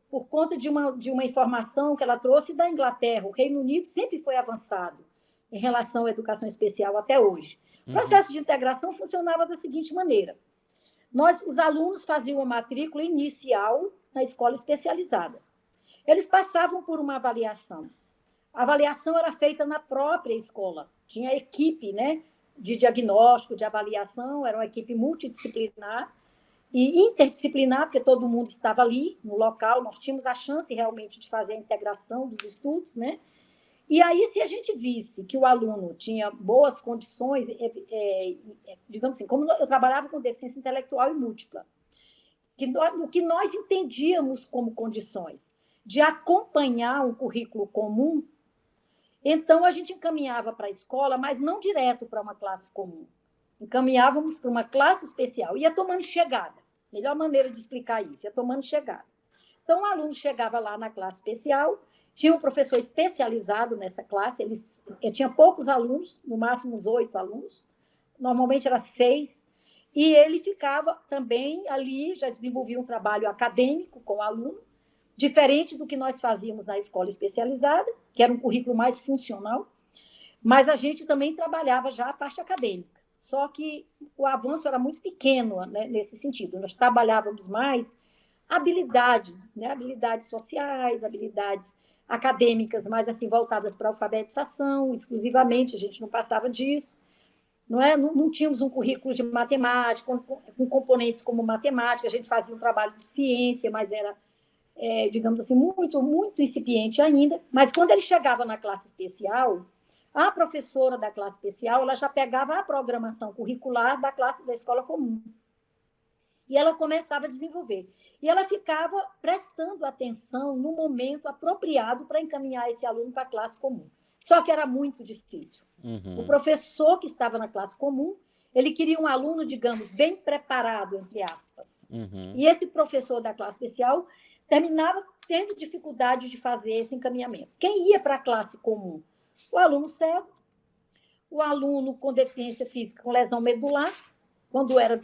por conta de uma informação que ela trouxe da Inglaterra. O Reino Unido sempre foi avançado em relação à educação especial até hoje. O processo de integração funcionava da seguinte maneira: os alunos faziam a matrícula inicial na escola especializada. Eles passavam por uma avaliação. A avaliação era feita na própria escola. Tinha equipe, né, de diagnóstico, de avaliação, era uma equipe multidisciplinar e interdisciplinar, porque todo mundo estava ali no local, nós tínhamos a chance realmente de fazer a integração dos estudos, né? E aí, se a gente visse que o aluno tinha boas condições, digamos assim, como eu trabalhava com deficiência intelectual e múltipla, o que nós entendíamos como condições de acompanhar um currículo comum, então a gente encaminhava para a escola, mas não direto para uma classe comum. Encaminhávamos para uma classe especial, ia tomando chegada. Melhor maneira de explicar isso, ia tomando chegada. Então, o aluno chegava lá na classe especial, tinha um professor especializado nessa classe, ele tinha poucos alunos, no máximo uns 8 alunos, normalmente era 6, e ele ficava também ali, já desenvolvia um trabalho acadêmico com o aluno, diferente do que nós fazíamos na escola especializada, que era um currículo mais funcional, mas a gente também trabalhava já a parte acadêmica. Só que o avanço era muito pequeno, né, nesse sentido. Nós trabalhávamos mais habilidades, né, habilidades sociais, habilidades acadêmicas, mais assim voltadas para a alfabetização, exclusivamente, a gente não passava disso. Não tínhamos um currículo de matemática, com componentes como matemática, a gente fazia um trabalho de ciência, mas era digamos assim, muito, muito incipiente ainda, mas quando ele chegava na classe especial, a professora da classe especial, ela já pegava a programação curricular da escola comum. E ela começava a desenvolver. E ela ficava prestando atenção no momento apropriado para encaminhar esse aluno para a classe comum. Só que era muito difícil. O professor que estava na classe comum, ele queria um aluno, digamos, bem preparado, entre aspas. E esse professor da classe especial terminava tendo dificuldade de fazer esse encaminhamento. Quem ia para a classe comum? O aluno cego, o aluno com deficiência física, com lesão medular, quando era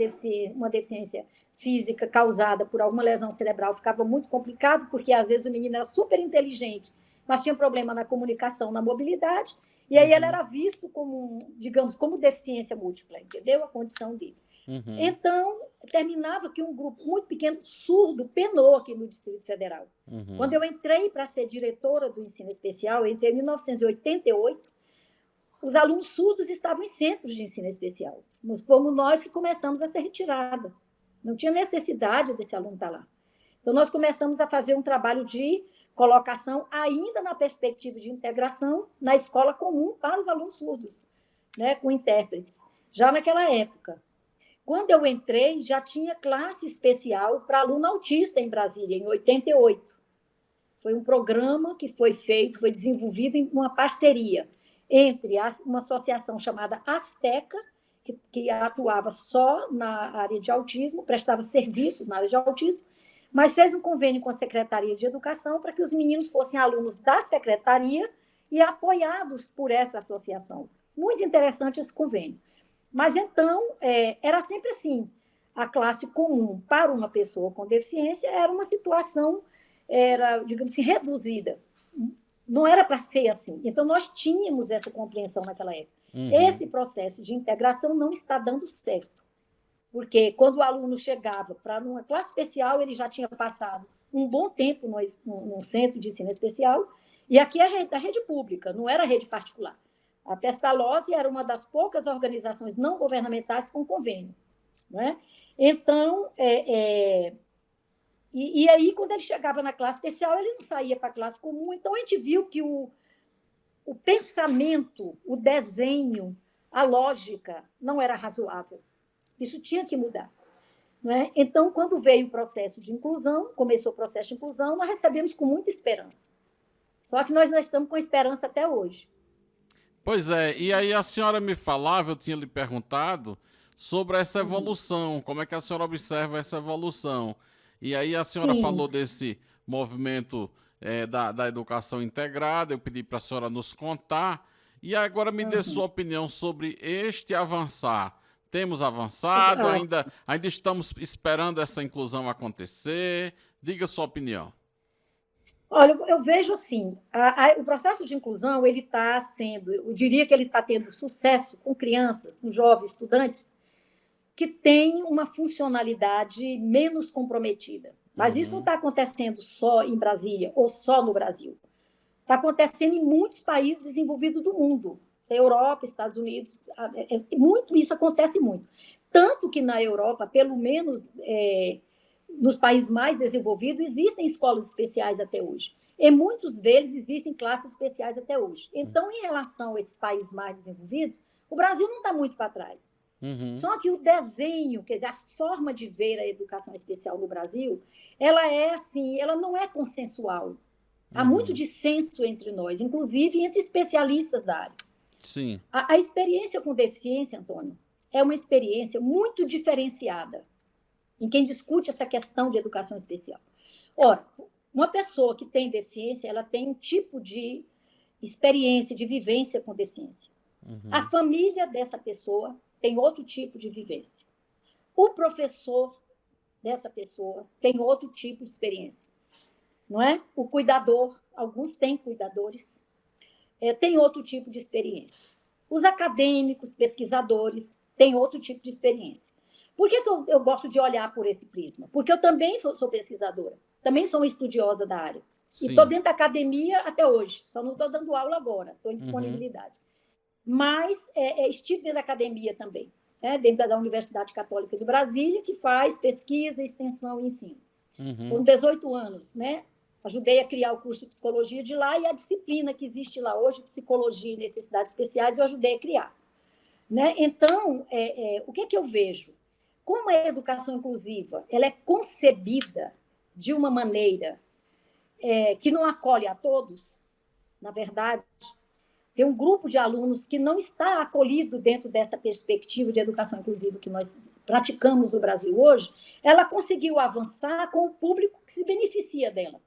uma deficiência física causada por alguma lesão cerebral, ficava muito complicado, porque às vezes o menino era super inteligente, mas tinha problema na comunicação, na mobilidade, e aí ele era visto como, digamos, como deficiência múltipla, entendeu? A condição dele. Então, terminava que um grupo muito pequeno, surdo, penou aqui no Distrito Federal. Quando eu entrei para ser diretora do ensino especial, eu entrei em 1988, os alunos surdos estavam em centros de ensino especial. Fomos nós que começamos a ser retirada. Não tinha necessidade desse aluno estar lá. Então, nós começamos a fazer um trabalho de colocação, ainda na perspectiva de integração, na escola comum para os alunos surdos, né, com intérpretes, já naquela época. Quando eu entrei, já tinha classe especial para aluno autista em Brasília, em 88. Foi um programa que foi feito, foi desenvolvido em uma parceria entre uma associação chamada Azteca, que atuava só na área de autismo, prestava serviços na área de autismo, mas fez um convênio com a Secretaria de Educação para que os meninos fossem alunos da secretaria e apoiados por essa associação. Muito interessante esse convênio. Mas, então, era sempre assim, a classe comum para uma pessoa com deficiência era uma situação, digamos assim, reduzida. Não era para ser assim. Então, nós tínhamos essa compreensão naquela época. Esse processo de integração não está dando certo. Porque quando o aluno chegava para uma classe especial, ele já tinha passado um bom tempo num centro de ensino especial, e aqui é da rede pública, não era rede particular. A Pestalozzi era uma das poucas organizações não governamentais com convênio. Né? Então, e aí, quando ele chegava na classe especial, ele não saía para a classe comum. Então, a gente viu que o pensamento, o desenho, a lógica não era razoável. Isso tinha que mudar. Né? Então, quando veio o processo de inclusão, começou o processo de inclusão, nós recebemos com muita esperança. Só que nós estamos com esperança até hoje. Pois é, e aí a senhora me falava, eu tinha lhe perguntado sobre essa evolução, como é que a senhora observa essa evolução. E aí a senhora falou desse movimento da educação integrada, eu pedi para a senhora nos contar, e agora me dê sua opinião sobre este avançar. Temos avançado, ainda estamos esperando essa inclusão acontecer? Diga sua opinião. Olha, eu vejo assim, o processo de inclusão, ele está sendo, eu diria que ele está tendo sucesso com crianças, com jovens estudantes, que têm uma funcionalidade menos comprometida. Mas isso não está acontecendo só em Brasília ou só no Brasil. Está acontecendo em muitos países desenvolvidos do mundo. Europa, Estados Unidos, muito, isso acontece muito. Tanto que na Europa, pelo menos nos países mais desenvolvidos, existem escolas especiais até hoje. Em muitos deles existem classes especiais até hoje. Então, em relação a esses países mais desenvolvidos, o Brasil não está muito para trás. Só que o desenho, quer dizer, a forma de ver a educação especial no Brasil, ela é assim, ela não é consensual. Há muito dissenso entre nós, inclusive entre especialistas da área. Sim. A experiência com deficiência, Antônio, é uma experiência muito diferenciada em quem discute essa questão de educação especial. Ora, uma pessoa que tem deficiência, ela tem um tipo de experiência, de vivência com deficiência. A família dessa pessoa tem outro tipo de vivência. O professor dessa pessoa tem outro tipo de experiência. Não é? O cuidador, alguns têm cuidadores, tem outro tipo de experiência. Os acadêmicos, pesquisadores, têm outro tipo de experiência. Por que eu gosto de olhar por esse prisma? Porque eu também sou pesquisadora, também sou uma estudiosa da área. Sim. E estou dentro da academia até hoje, só não estou dando aula agora, estou em disponibilidade. Mas estive dentro da academia também, dentro da Universidade Católica de Brasília, que faz pesquisa, extensão e ensino. Foram 18 anos, né? Ajudei a criar o curso de psicologia de lá e a disciplina que existe lá hoje, psicologia e necessidades especiais, eu ajudei a criar. Né? Então, o que eu vejo? Como a educação inclusiva ela é concebida de uma maneira que não acolhe a todos, na verdade, tem um grupo de alunos que não está acolhido dentro dessa perspectiva de educação inclusiva que nós praticamos no Brasil hoje, ela conseguiu avançar com o público que se beneficia dela.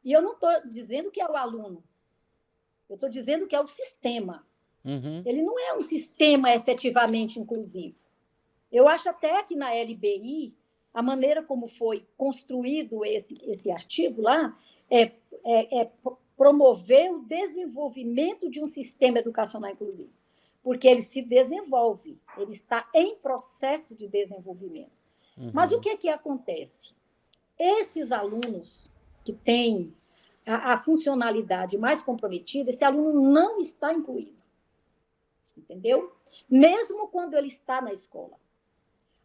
E eu não estou dizendo que é o aluno, eu estou dizendo que é o sistema. Ele não é um sistema efetivamente inclusivo. Eu acho até que na LBI, a maneira como foi construído esse artigo lá é promover o desenvolvimento de um sistema educacional inclusivo, porque ele se desenvolve, ele está em processo de desenvolvimento. Mas o que acontece? Esses alunos que têm a funcionalidade mais comprometida, esse aluno não está incluído. Entendeu? Mesmo quando ele está na escola.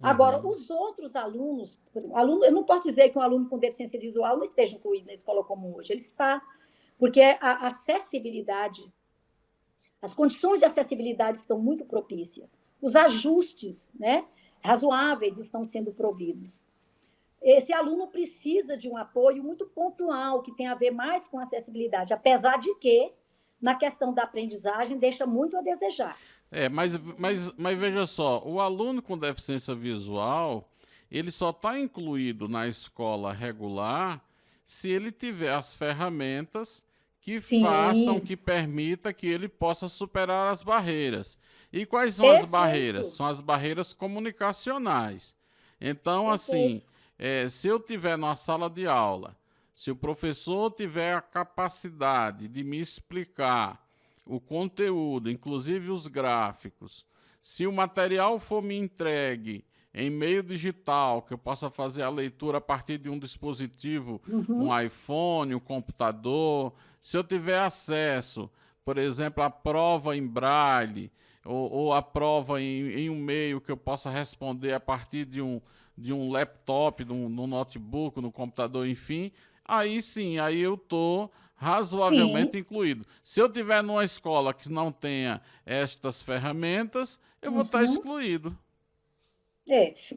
Agora, os outros alunos, eu não posso dizer que um aluno com deficiência visual não esteja incluído na escola comum hoje, ele está, porque a acessibilidade, as condições de acessibilidade estão muito propícias, os ajustes, né, razoáveis estão sendo providos. Esse aluno precisa de um apoio muito pontual, que tem a ver mais com acessibilidade, apesar de que, na questão da aprendizagem, deixa muito a desejar. Mas veja só, o aluno com deficiência visual, ele só está incluído na escola regular se ele tiver as ferramentas que façam, que permita que ele possa superar as barreiras. E quais são as barreiras? São as barreiras comunicacionais. Então, assim, se eu tiver na sala de aula, se o professor tiver a capacidade de me explicar o conteúdo, inclusive os gráficos, se o material for me entregue em meio digital, que eu possa fazer a leitura a partir de um dispositivo, um iPhone, um computador, se eu tiver acesso, por exemplo, à prova em braille, ou a prova em um meio que eu possa responder a partir de um laptop, de um notebook, no computador, enfim, aí sim, aí eu estou razoavelmente incluído. Se eu tiver numa escola que não tenha estas ferramentas, eu vou estar excluído.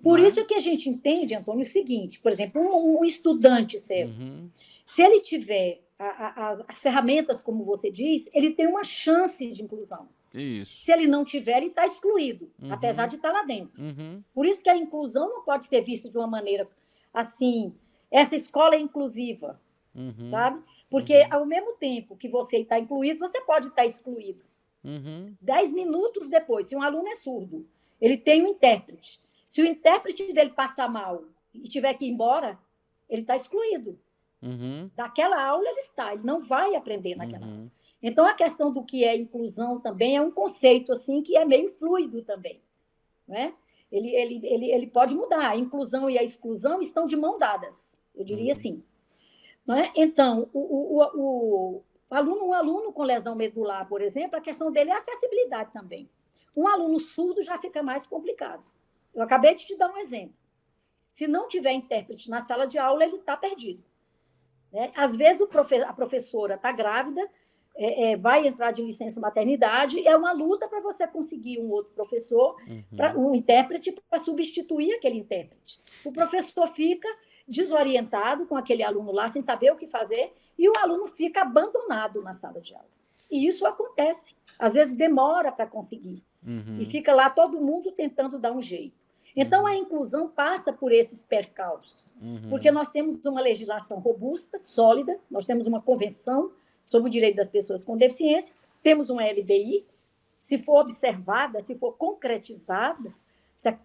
Por Né? isso que a gente entende, Antônio, o seguinte, por exemplo, um estudante seu, se ele tiver as ferramentas, como você diz, ele tem uma chance de inclusão. Isso. Se ele não tiver, ele está excluído, apesar de estar lá dentro. Por isso que a inclusão não pode ser vista de uma maneira assim, essa escola é inclusiva, sabe? Porque ao mesmo tempo que você está incluído, você pode estar excluído. 10 minutos depois, se um aluno é surdo, ele tem um intérprete. Se o intérprete dele passar mal e tiver que ir embora, ele está excluído. Daquela aula ele não vai aprender naquela aula. Então, a questão do que é inclusão também é um conceito assim que é meio fluido também. Né? Ele pode mudar. A inclusão e a exclusão estão de mão dadas, eu diria assim. Não é? Então, um aluno com lesão medular, por exemplo, a questão dele é a acessibilidade também. Um aluno surdo já fica mais complicado. Eu acabei de te dar um exemplo. Se não tiver intérprete na sala de aula, ele está perdido. Né? Às vezes, a professora está grávida, vai entrar de licença maternidade, é uma luta para você conseguir um outro professor, um intérprete, para substituir aquele intérprete. O professor fica desorientado com aquele aluno lá, sem saber o que fazer, e o aluno fica abandonado na sala de aula. E isso acontece. Às vezes demora para conseguir. E fica lá todo mundo tentando dar um jeito. Então, a inclusão passa por esses percalços, porque nós temos uma legislação robusta, sólida, nós temos uma convenção sobre o direito das pessoas com deficiência, temos uma LBI, se for observada, se for concretizada,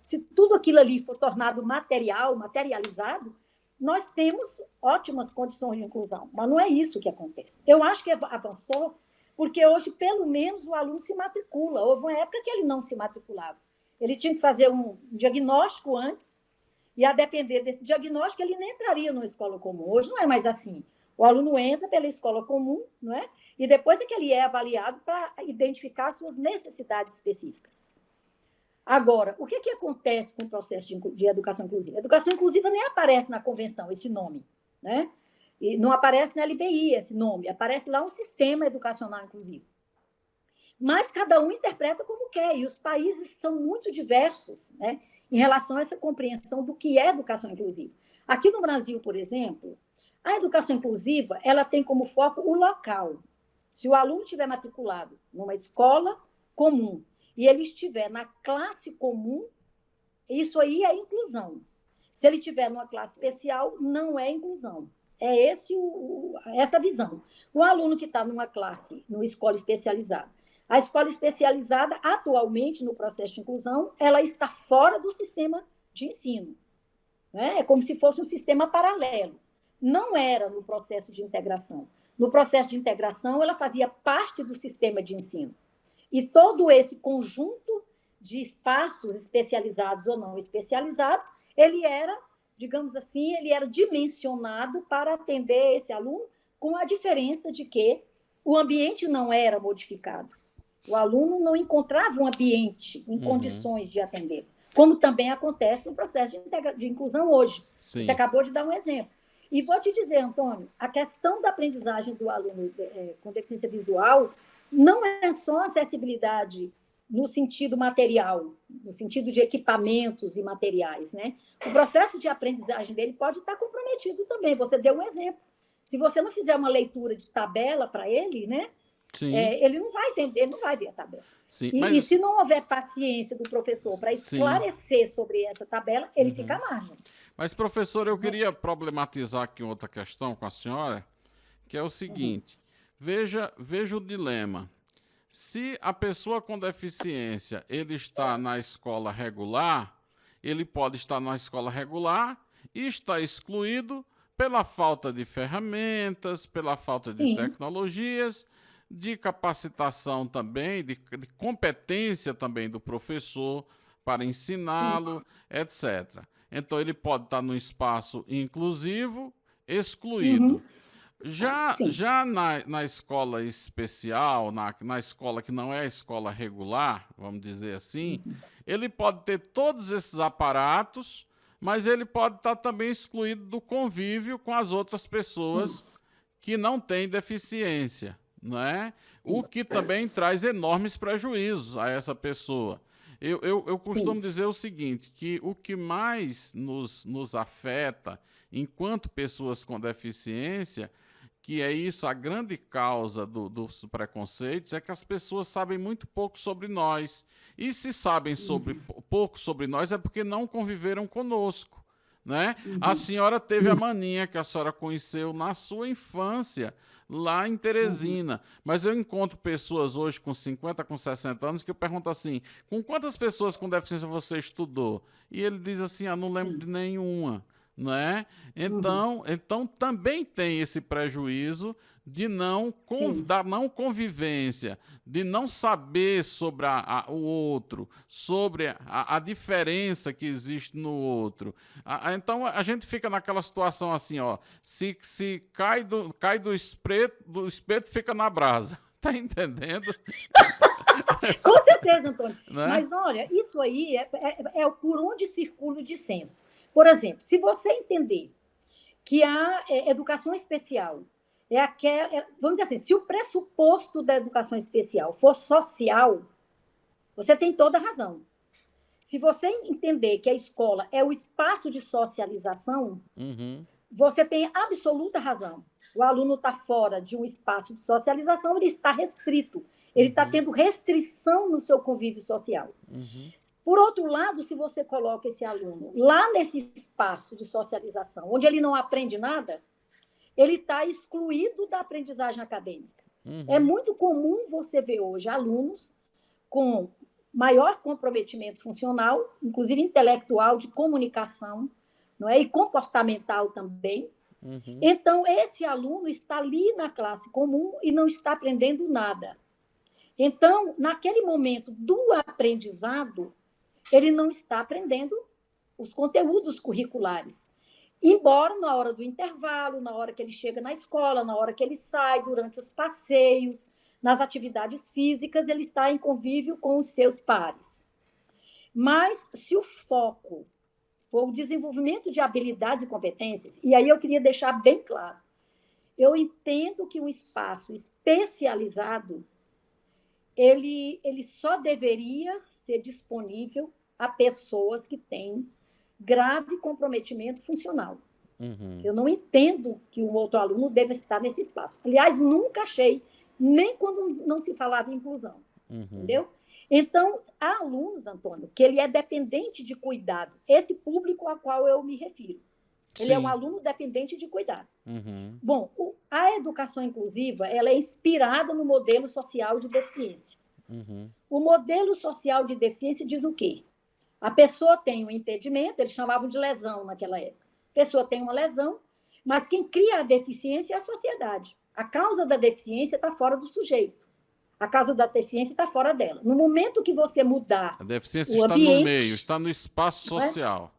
se tudo aquilo ali for tornado materializado, nós temos ótimas condições de inclusão, mas não é isso que acontece. Eu acho que avançou, porque hoje, pelo menos, o aluno se matricula. Houve uma época que ele não se matriculava. Ele tinha que fazer um diagnóstico antes, e a depender desse diagnóstico, ele nem entraria numa escola comum. Hoje não é mais assim. O aluno entra pela escola comum, não é? E depois é que ele é avaliado para identificar suas necessidades específicas. Agora, o que acontece com o processo de educação inclusiva? A educação inclusiva nem aparece na convenção, esse nome, né? E não aparece na LBI esse nome, aparece lá um sistema educacional inclusivo. Mas cada um interpreta como quer, e os países são muito diversos, né, em relação a essa compreensão do que é educação inclusiva. Aqui no Brasil, por exemplo, a educação inclusiva ela tem como foco o local. Se o aluno estiver matriculado numa escola comum e ele estiver na classe comum, isso aí é inclusão. Se ele estiver numa classe especial, não é inclusão. É essa visão. O aluno que está numa escola especializada, a escola especializada, atualmente, no processo de inclusão, ela está fora do sistema de ensino. Né? É como se fosse um sistema paralelo. Não era no processo de integração. No processo de integração, ela fazia parte do sistema de ensino. E todo esse conjunto de espaços especializados ou não especializados, ele era, digamos assim, ele era dimensionado para atender esse aluno, com a diferença de que o ambiente não era modificado. O aluno não encontrava um ambiente em condições de atender, como também acontece no processo de inclusão hoje. Sim. Você acabou de dar um exemplo. E vou te dizer, Antônio, a questão da aprendizagem do aluno com deficiência visual não é só acessibilidade no sentido material, no sentido de equipamentos e materiais, né? O processo de aprendizagem dele pode estar comprometido também. Você deu um exemplo. Se você não fizer uma leitura de tabela para ele, né? Ele não vai entender, ele não vai ver a tabela. Sim, e se não houver paciência do professor para esclarecer sobre essa tabela, ele fica à margem. Mas, professor, eu queria problematizar aqui outra questão com a senhora, que é o seguinte. Veja o dilema. Se a pessoa com deficiência ele está na escola regular, ele pode estar na escola regular e está excluído pela falta de ferramentas, pela falta de tecnologias, de capacitação também, de competência também do professor para ensiná-lo, etc. Então, ele pode estar num espaço inclusivo, excluído. Uhum. Já na escola especial, na escola que não é a escola regular, vamos dizer assim, ele pode ter todos esses aparatos, mas ele pode estar também excluído do convívio com as outras pessoas que não têm deficiência, né? O que também traz enormes prejuízos a essa pessoa. Eu costumo dizer o seguinte, que o que mais nos afeta enquanto pessoas com deficiência, que é isso, a grande causa dos preconceitos, é que as pessoas sabem muito pouco sobre nós. E se sabem pouco sobre nós é porque não conviveram conosco, né? A senhora teve a maninha que a senhora conheceu na sua infância, lá em Teresina. Mas eu encontro pessoas hoje com 50, com 60 anos, que eu pergunto assim, com quantas pessoas com deficiência você estudou? E ele diz assim, não lembro de nenhuma. Né? Então também tem esse prejuízo de da não convivência, de não saber sobre o outro, sobre a diferença que existe no outro. Então a gente fica naquela situação assim, ó, se cai do espeto fica na brasa. Tá entendendo? Com certeza, Antônio. Né? Mas olha, isso aí é por onde circula o dissenso. Por exemplo, se você entender que a educação especial vamos dizer assim, se o pressuposto da educação especial for social, você tem toda a razão. Se você entender que a escola é o espaço de socialização, você tem absoluta razão. O aluno está fora de um espaço de socialização, ele está restrito. Ele está tendo restrição no seu convívio social. Por outro lado, se você coloca esse aluno lá nesse espaço de socialização, onde ele não aprende nada, ele está excluído da aprendizagem acadêmica. É muito comum você ver hoje alunos com maior comprometimento funcional, inclusive intelectual, de comunicação, não é? E comportamental também. Então, esse aluno está ali na classe comum e não está aprendendo nada. Então, naquele momento do aprendizado, ele não está aprendendo os conteúdos curriculares. Embora na hora do intervalo, na hora que ele chega na escola, na hora que ele sai, durante os passeios, nas atividades físicas, ele está em convívio com os seus pares. Mas se o foco for o desenvolvimento de habilidades e competências, e aí eu queria deixar bem claro, eu entendo que um espaço especializado ele só deveria ser disponível a pessoas que têm grave comprometimento funcional. Eu não entendo que um outro aluno deva estar nesse espaço. Aliás, nunca achei, nem quando não se falava em inclusão. Entendeu? Então, há alunos, Antônio, que ele é dependente de cuidado. Esse público a qual eu me refiro. Ele é um aluno dependente de cuidado. Bom, a educação inclusiva ela é inspirada no modelo social de deficiência. O modelo social de deficiência diz o quê? A pessoa tem um impedimento, eles chamavam de lesão naquela época. A pessoa tem uma lesão, mas quem cria a deficiência é a sociedade. A causa da deficiência está fora do sujeito. A causa da deficiência está fora dela. No momento que você mudar a deficiência está no meio, está no espaço social.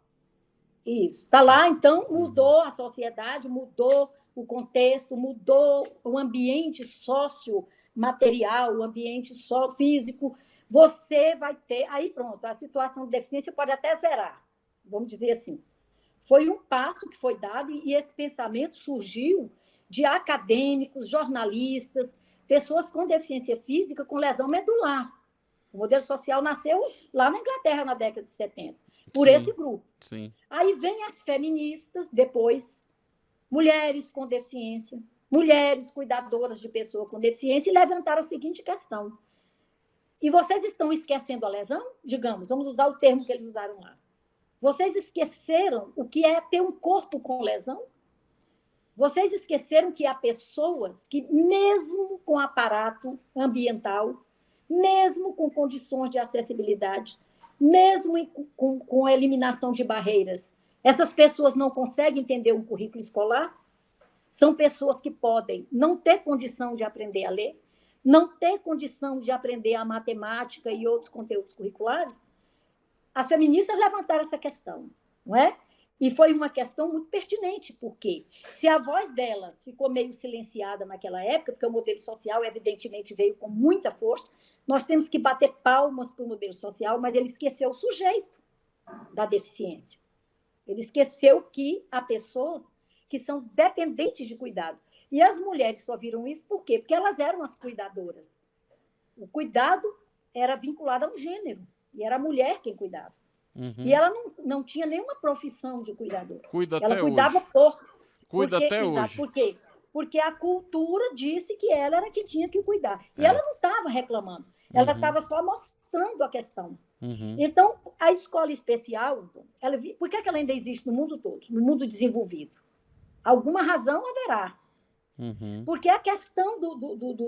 Isso. Está lá, então, mudou a sociedade, mudou o contexto, mudou o ambiente sociomaterial, o ambiente físico. Você vai ter... Aí, pronto, a situação de deficiência pode até zerar, vamos dizer assim. Foi um passo que foi dado e esse pensamento surgiu de acadêmicos, jornalistas, pessoas com deficiência física, com lesão medular. O modelo social nasceu lá na Inglaterra, na década de 70, por esse grupo. Aí vem as feministas, depois, mulheres com deficiência, mulheres cuidadoras de pessoa com deficiência, e levantaram a seguinte questão. E vocês estão esquecendo a lesão? Digamos, vamos usar o termo que eles usaram lá. Vocês esqueceram o que é ter um corpo com lesão? Vocês esqueceram que há pessoas que, mesmo com aparato ambiental, mesmo com condições de acessibilidade, mesmo com eliminação de barreiras, essas pessoas não conseguem entender um currículo escolar? São pessoas que podem não ter condição de aprender a ler, não ter condição de aprender a matemática e outros conteúdos curriculares? as feministas levantaram essa questão, não é? E foi uma questão muito pertinente, porque se a voz delas ficou meio silenciada naquela época, porque o modelo social, evidentemente, veio com muita força, nós temos que bater palmas para o modelo social, mas ele esqueceu o sujeito da deficiência. Ele esqueceu que há pessoas que são dependentes de cuidado. E as mulheres só viram isso por quê? Porque elas eram as cuidadoras. O cuidado era vinculado a um gênero, e era a mulher quem cuidava. E ela não tinha nenhuma profissão de cuidadora. Cuida ela até cuidava hoje. Cuida até exato, hoje. Por quê? Porque a cultura disse que ela era que tinha que cuidar. E ela não estava reclamando. Ela estava só mostrando a questão. Então, a escola especial, por que ela ainda existe no mundo todo, no mundo desenvolvido? Alguma razão haverá. Porque a questão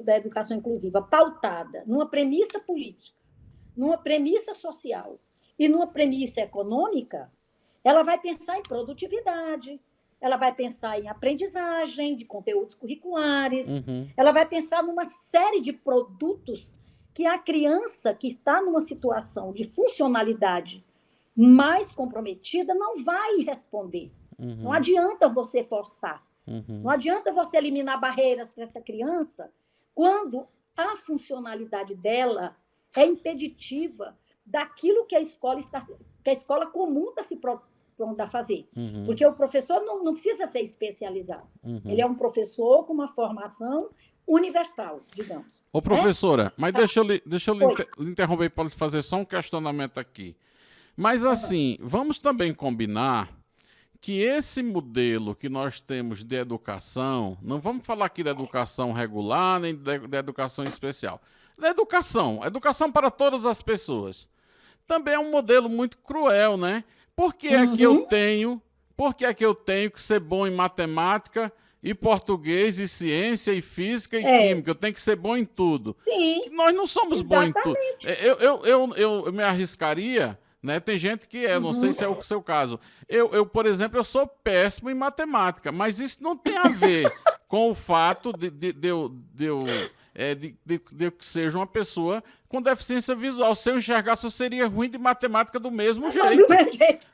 da educação inclusiva, pautada numa premissa política, numa premissa social e numa premissa econômica, ela vai pensar em produtividade, ela vai pensar em aprendizagem de conteúdos curriculares, ela vai pensar numa série de produtos que a criança que está numa situação de funcionalidade mais comprometida não vai responder. Não adianta você forçar. Não adianta você eliminar barreiras para essa criança quando a funcionalidade dela é impeditiva daquilo que a escola comum está se propondo a fazer. Porque o professor não precisa ser especializado. Ele é um professor com uma formação universal, digamos. Ô, professora, mas deixa eu lhe interromper para lhe fazer só um questionamento aqui. Mas, assim, vamos também combinar que esse modelo que nós temos de educação, não vamos falar aqui da educação regular, nem da educação especial, da educação para todas as pessoas, também é um modelo muito cruel, né? Por que é que eu tenho que ser bom em matemática e português e ciência e física e química? Eu tenho que ser bom em tudo. Sim, Nós não somos bons em tudo. Eu me arriscaria, né? Tem gente que não sei se é o seu caso. Por exemplo, eu sou péssimo em matemática, mas isso não tem a ver com o fato de eu que seja uma pessoa com deficiência visual. Se eu enxergasse, eu seria ruim de matemática do mesmo jeito.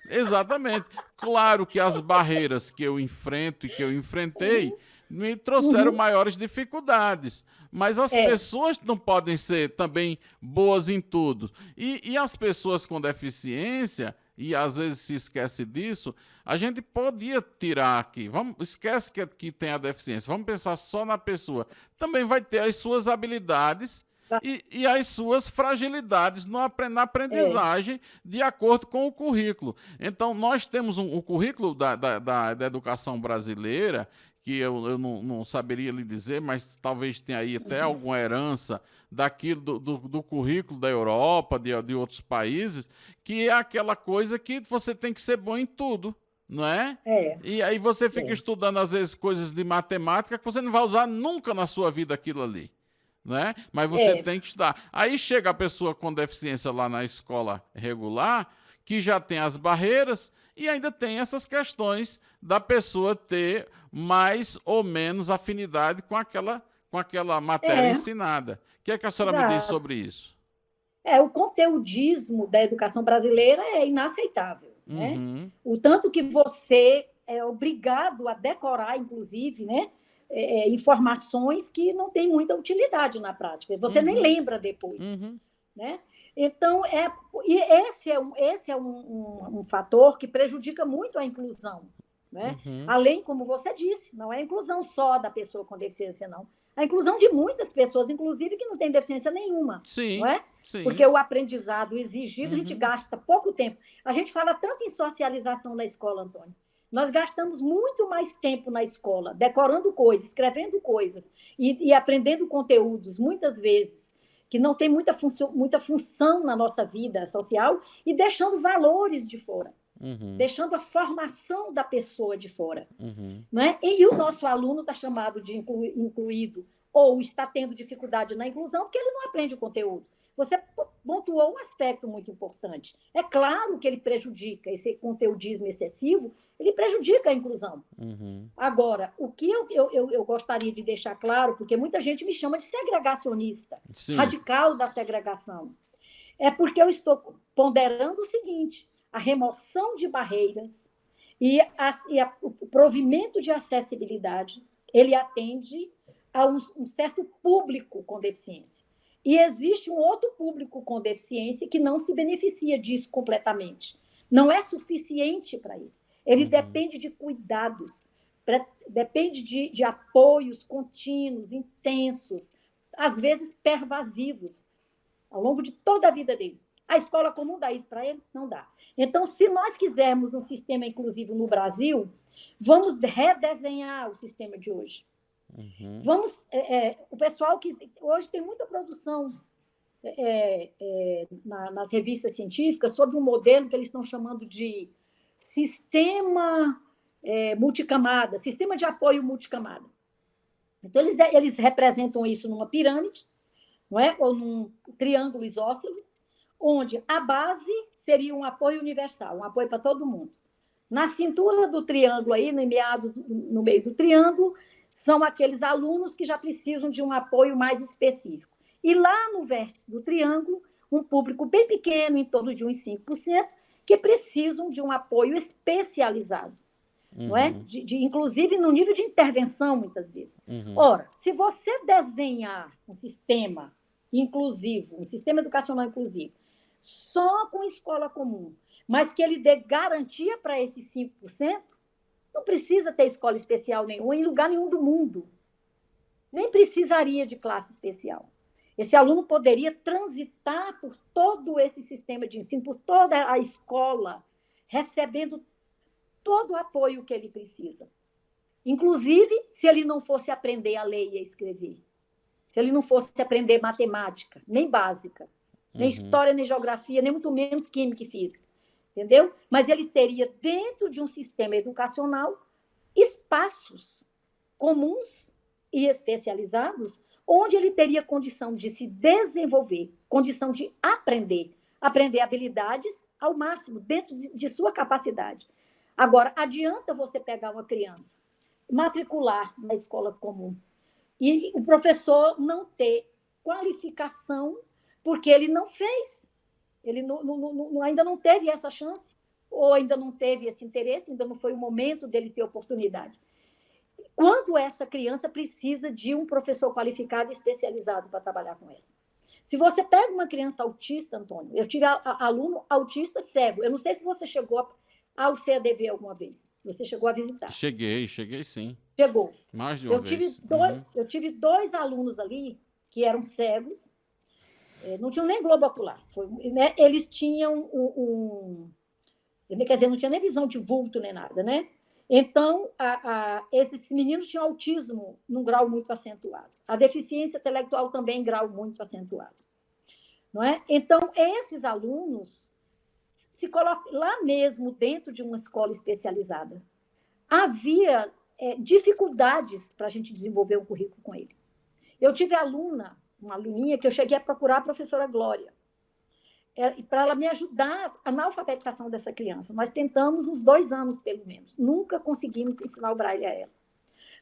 Exatamente. Claro que as barreiras que eu enfrento e que eu enfrentei me trouxeram maiores dificuldades. Mas as pessoas não podem ser também boas em tudo. E as pessoas com deficiência, e às vezes se esquece disso, a gente podia tirar aqui. Esquece que tem a deficiência. Vamos pensar só na pessoa. Também vai ter as suas habilidades e as suas fragilidades na aprendizagem de acordo com o currículo. Então, nós temos o currículo da educação brasileira, que eu não saberia lhe dizer, mas talvez tenha aí até alguma herança daquilo do currículo da Europa, de outros países, que é aquela coisa que você tem que ser bom em tudo, não é? E aí você fica estudando, às vezes, coisas de matemática que você não vai usar nunca na sua vida aquilo ali, né? Mas você tem que estudar. Aí chega a pessoa com deficiência lá na escola regular, que já tem as barreiras e ainda tem essas questões da pessoa ter mais ou menos afinidade com aquela matéria ensinada. O que é que a senhora me diz sobre isso? O conteudismo da educação brasileira é inaceitável. Né? O tanto que você é obrigado a decorar, inclusive, né? Informações que não têm muita utilidade na prática. Você nem lembra depois. Né? Então, esse é um fator que prejudica muito a inclusão. Né? Além, como você disse, não é a inclusão só da pessoa com deficiência, não. A inclusão de muitas pessoas, inclusive, que não têm deficiência nenhuma. Sim, não é? Sim. Porque o aprendizado exigido, a gente gasta pouco tempo. A gente fala tanto em socialização na escola, Antônio. Nós gastamos muito mais tempo na escola, decorando coisas, escrevendo coisas e aprendendo conteúdos, muitas vezes, que não tem muita função na nossa vida social e deixando valores de fora, deixando a formação da pessoa de fora. Não é? E o nosso aluno está chamado de incluído ou está tendo dificuldade na inclusão porque ele não aprende o conteúdo. Você pontuou um aspecto muito importante. É claro que ele prejudica, esse conteudismo excessivo, ele prejudica a inclusão. Agora, o que eu gostaria de deixar claro, porque muita gente me chama de segregacionista, radical da segregação. É porque eu estou ponderando o seguinte: a remoção de barreiras o provimento de acessibilidade, ele atende a um certo público com deficiência. E existe um outro público com deficiência que não se beneficia disso completamente. Não é suficiente para ele. Ele depende de cuidados, depende de apoios contínuos, intensos, às vezes pervasivos, ao longo de toda a vida dele. A escola comum dá isso para ele? Não dá. Então, se nós quisermos um sistema inclusivo no Brasil, vamos redesenhar o sistema de hoje. Vamos, o pessoal que hoje tem muita produção nas revistas científicas sobre um modelo que eles estão chamando de sistema multicamada, sistema de apoio multicamada. Então, eles representam isso numa pirâmide, não é? Ou num triângulo isósceles, onde a base seria um apoio universal, um apoio para todo mundo. Na cintura do triângulo, aí, no meio do triângulo, são aqueles alunos que já precisam de um apoio mais específico. E lá no vértice do triângulo, um público bem pequeno, em torno de uns 5%, que precisam de um apoio especializado. Não é? Inclusive no nível de intervenção, muitas vezes. Ora, se você desenhar um sistema inclusivo, um sistema educacional inclusivo, só com escola comum, mas que ele dê garantia para esses 5%, não precisa ter escola especial nenhuma em lugar nenhum do mundo. Nem precisaria de classe especial. Esse aluno poderia transitar por todo esse sistema de ensino, por toda a escola, recebendo todo o apoio que ele precisa. Inclusive, se ele não fosse aprender a ler e a escrever, se ele não fosse aprender matemática, nem básica, nem história, nem geografia, nem muito menos química e física, entendeu? Mas ele teria, dentro de um sistema educacional, espaços comuns e especializados, onde ele teria condição de se desenvolver, condição de aprender habilidades ao máximo, dentro de sua capacidade. Agora, adianta você pegar uma criança, matricular na escola comum, e o professor não ter qualificação porque ele não fez, ele ainda não teve essa chance, ou ainda não teve esse interesse, ainda não foi o momento dele ter oportunidade. Quando essa criança precisa de um professor qualificado e especializado para trabalhar com ela. Se você pega uma criança autista, Antônio, eu tive aluno autista cego, eu não sei se você chegou ao CADV alguma vez, se você chegou a visitar. Cheguei sim. Chegou. Mais de uma vez. Eu tive 2 alunos ali que eram cegos, não tinham nem globo ocular. Né? Eles tinham quer dizer, não tinha nem visão de vulto nem nada, né? Então, esses meninos tinham autismo num grau muito acentuado. A deficiência intelectual também em grau muito acentuado. Não é? Então, esses alunos se colocam lá mesmo dentro de uma escola especializada. Havia dificuldades para a gente desenvolver um currículo com ele. Eu tive uma aluninha que eu cheguei a procurar a professora Glória, para ela me ajudar na alfabetização dessa criança. Nós tentamos uns 2 anos, pelo menos. Nunca conseguimos ensinar o Braille a ela.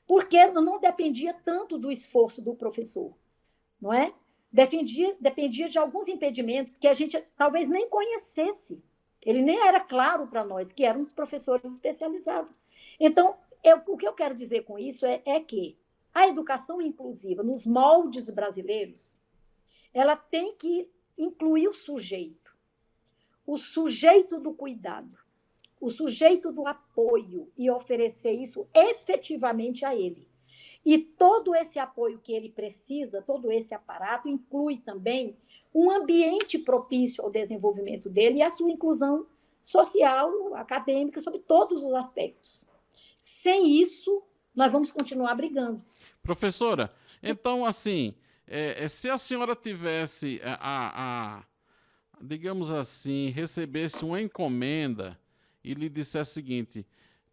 Porque não dependia tanto do esforço do professor, não é? Dependia de alguns impedimentos que a gente talvez nem conhecesse. Ele nem era claro para nós, que eram os professores especializados. Então, o que eu quero dizer com isso é que a educação inclusiva, nos moldes brasileiros, ela tem que incluir o sujeito do cuidado, o sujeito do apoio e oferecer isso efetivamente a ele. E todo esse apoio que ele precisa, todo esse aparato, inclui também um ambiente propício ao desenvolvimento dele e à sua inclusão social, acadêmica, sobre todos os aspectos. Sem isso, nós vamos continuar brigando. Professora, então, assim, se a senhora tivesse, digamos assim, recebesse uma encomenda e lhe dissesse o seguinte: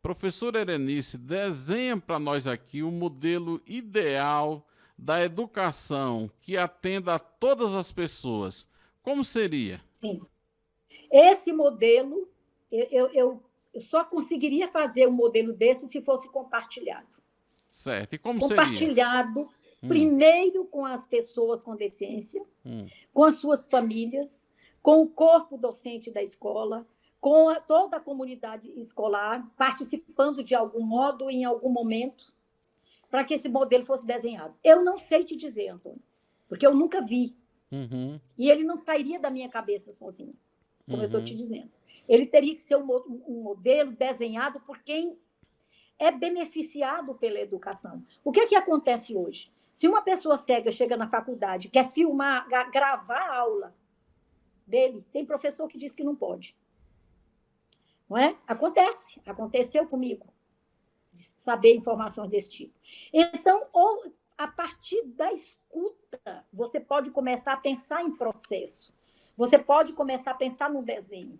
professora Erenice, desenha para nós aqui o modelo ideal da educação que atenda a todas as pessoas, como seria? Sim. Esse modelo, eu só conseguiria fazer um modelo desse se fosse compartilhado. Certo. E como compartilhado, primeiro com as pessoas com deficiência, com as suas famílias, com o corpo docente da escola, com toda a comunidade escolar, participando de algum modo, em algum momento, para que esse modelo fosse desenhado. Eu não sei te dizer, Antônio, porque eu nunca vi. E ele não sairia da minha cabeça sozinho, como eu estou te dizendo. Ele teria que ser um modelo desenhado por quem é beneficiado pela educação. O que é que acontece hoje? Se uma pessoa cega chega na faculdade, quer filmar, gravar a aula dele, tem professor que diz que não pode. Não é? Aconteceu comigo, saber informações desse tipo. Então, ou a partir da escuta, você pode começar a pensar em processo. Você pode começar a pensar no desenho.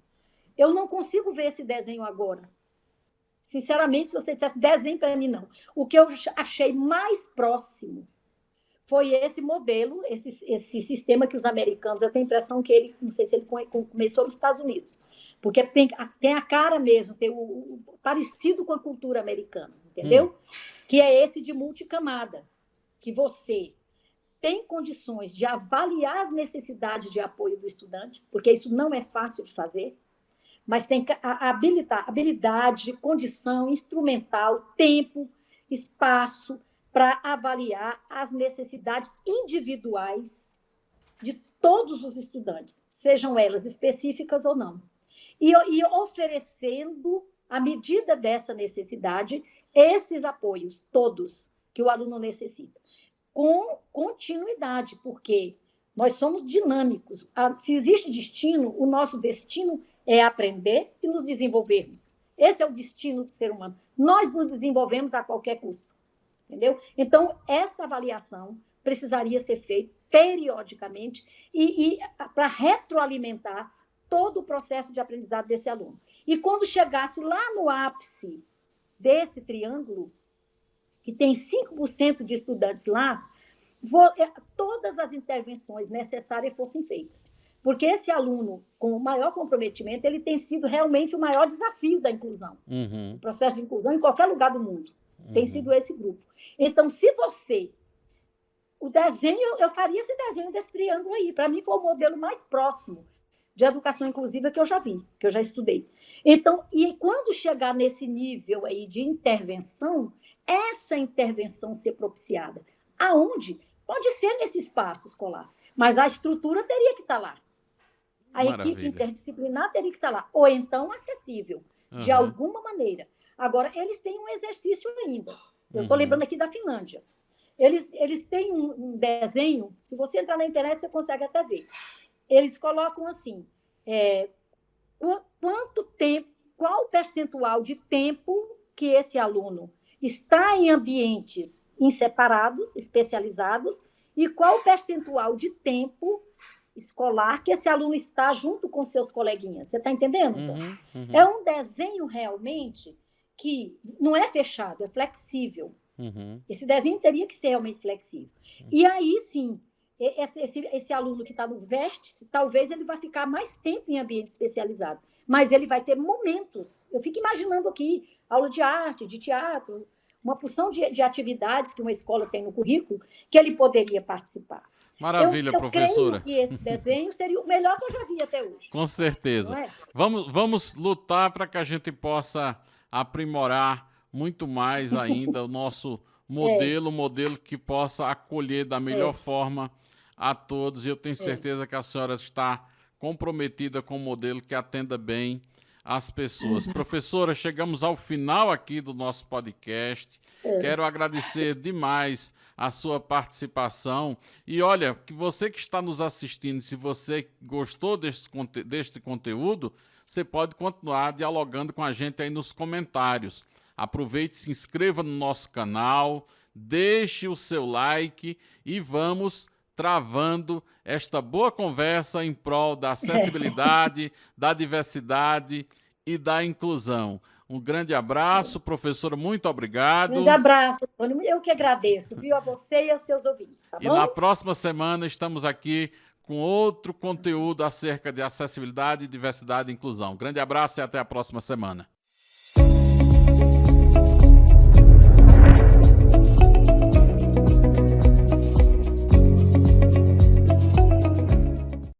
Eu não consigo ver esse desenho agora. Sinceramente, se você dissesse desenho para mim, não. O que eu achei mais próximo foi esse modelo, esse sistema que os americanos, eu tenho a impressão que ele, não sei se ele começou nos Estados Unidos, porque tem a cara mesmo, tem o parecido com a cultura americana, entendeu? Que é esse de multicamada, que você tem condições de avaliar as necessidades de apoio do estudante, porque isso não é fácil de fazer, mas tem a habilidade, condição instrumental, tempo, espaço para avaliar as necessidades individuais de todos os estudantes, sejam elas específicas ou não. E oferecendo, à medida dessa necessidade, esses apoios, todos, que o aluno necessita, com continuidade, porque nós somos dinâmicos. Se existe destino, o nosso destino é aprender e nos desenvolvermos. Esse é o destino do ser humano. Nós nos desenvolvemos a qualquer custo. Entendeu? Então, essa avaliação precisaria ser feita periodicamente e para retroalimentar todo o processo de aprendizado desse aluno. E quando chegasse lá no ápice desse triângulo, que tem 5% de estudantes lá, todas as intervenções necessárias fossem feitas. Porque esse aluno, com o maior comprometimento, ele tem sido realmente o maior desafio da inclusão. O processo de inclusão em qualquer lugar do mundo. Tem sido esse grupo. Então, se você... O desenho, eu faria esse desenho desse triângulo aí. Para mim, foi o modelo mais próximo de educação inclusiva que eu já vi, que eu já estudei. Então, e quando chegar nesse nível aí de intervenção, essa intervenção ser propiciada. Aonde? Pode ser nesse espaço escolar, mas a estrutura teria que estar lá. A equipe interdisciplinar teria que estar lá. Ou então acessível, de alguma maneira. Agora, eles têm um exercício ainda. Eu estou lembrando aqui da Finlândia. Eles têm um desenho, se você entrar na internet, você consegue até ver. Eles colocam assim, quanto tempo, qual o percentual de tempo que esse aluno está em ambientes separados, especializados, e qual o percentual de tempo escolar que esse aluno está junto com seus coleguinhas. Você está entendendo? É um desenho realmente que não é fechado, é flexível. Esse desenho teria que ser realmente flexível. E aí, sim, esse aluno que está no vértice, talvez ele vai ficar mais tempo em ambiente especializado, mas ele vai ter momentos. Eu fico imaginando aqui, aula de arte, de teatro, uma porção de atividades que uma escola tem no currículo, que ele poderia participar. Maravilha, professora. Eu creio que esse desenho seria o melhor que eu já vi até hoje. Com certeza. É? Vamos lutar para que a gente possa aprimorar muito mais ainda o nosso modelo, modelo que possa acolher da melhor forma a todos. E eu tenho certeza que a senhora está comprometida com um modelo que atenda bem as pessoas. Professora, chegamos ao final aqui do nosso podcast. Quero agradecer demais a sua participação. E olha, que você que está nos assistindo, se você gostou deste conteúdo, você pode continuar dialogando com a gente aí nos comentários. Aproveite, se inscreva no nosso canal, deixe o seu like e vamos travando esta boa conversa em prol da acessibilidade, da diversidade e da inclusão. Um grande abraço, professora, muito obrigado. Grande abraço, Antônio. Eu que agradeço, viu, a você e aos seus ouvintes, tá bom? E na próxima semana estamos aqui com outro conteúdo acerca de acessibilidade, diversidade e inclusão. Grande abraço e até a próxima semana.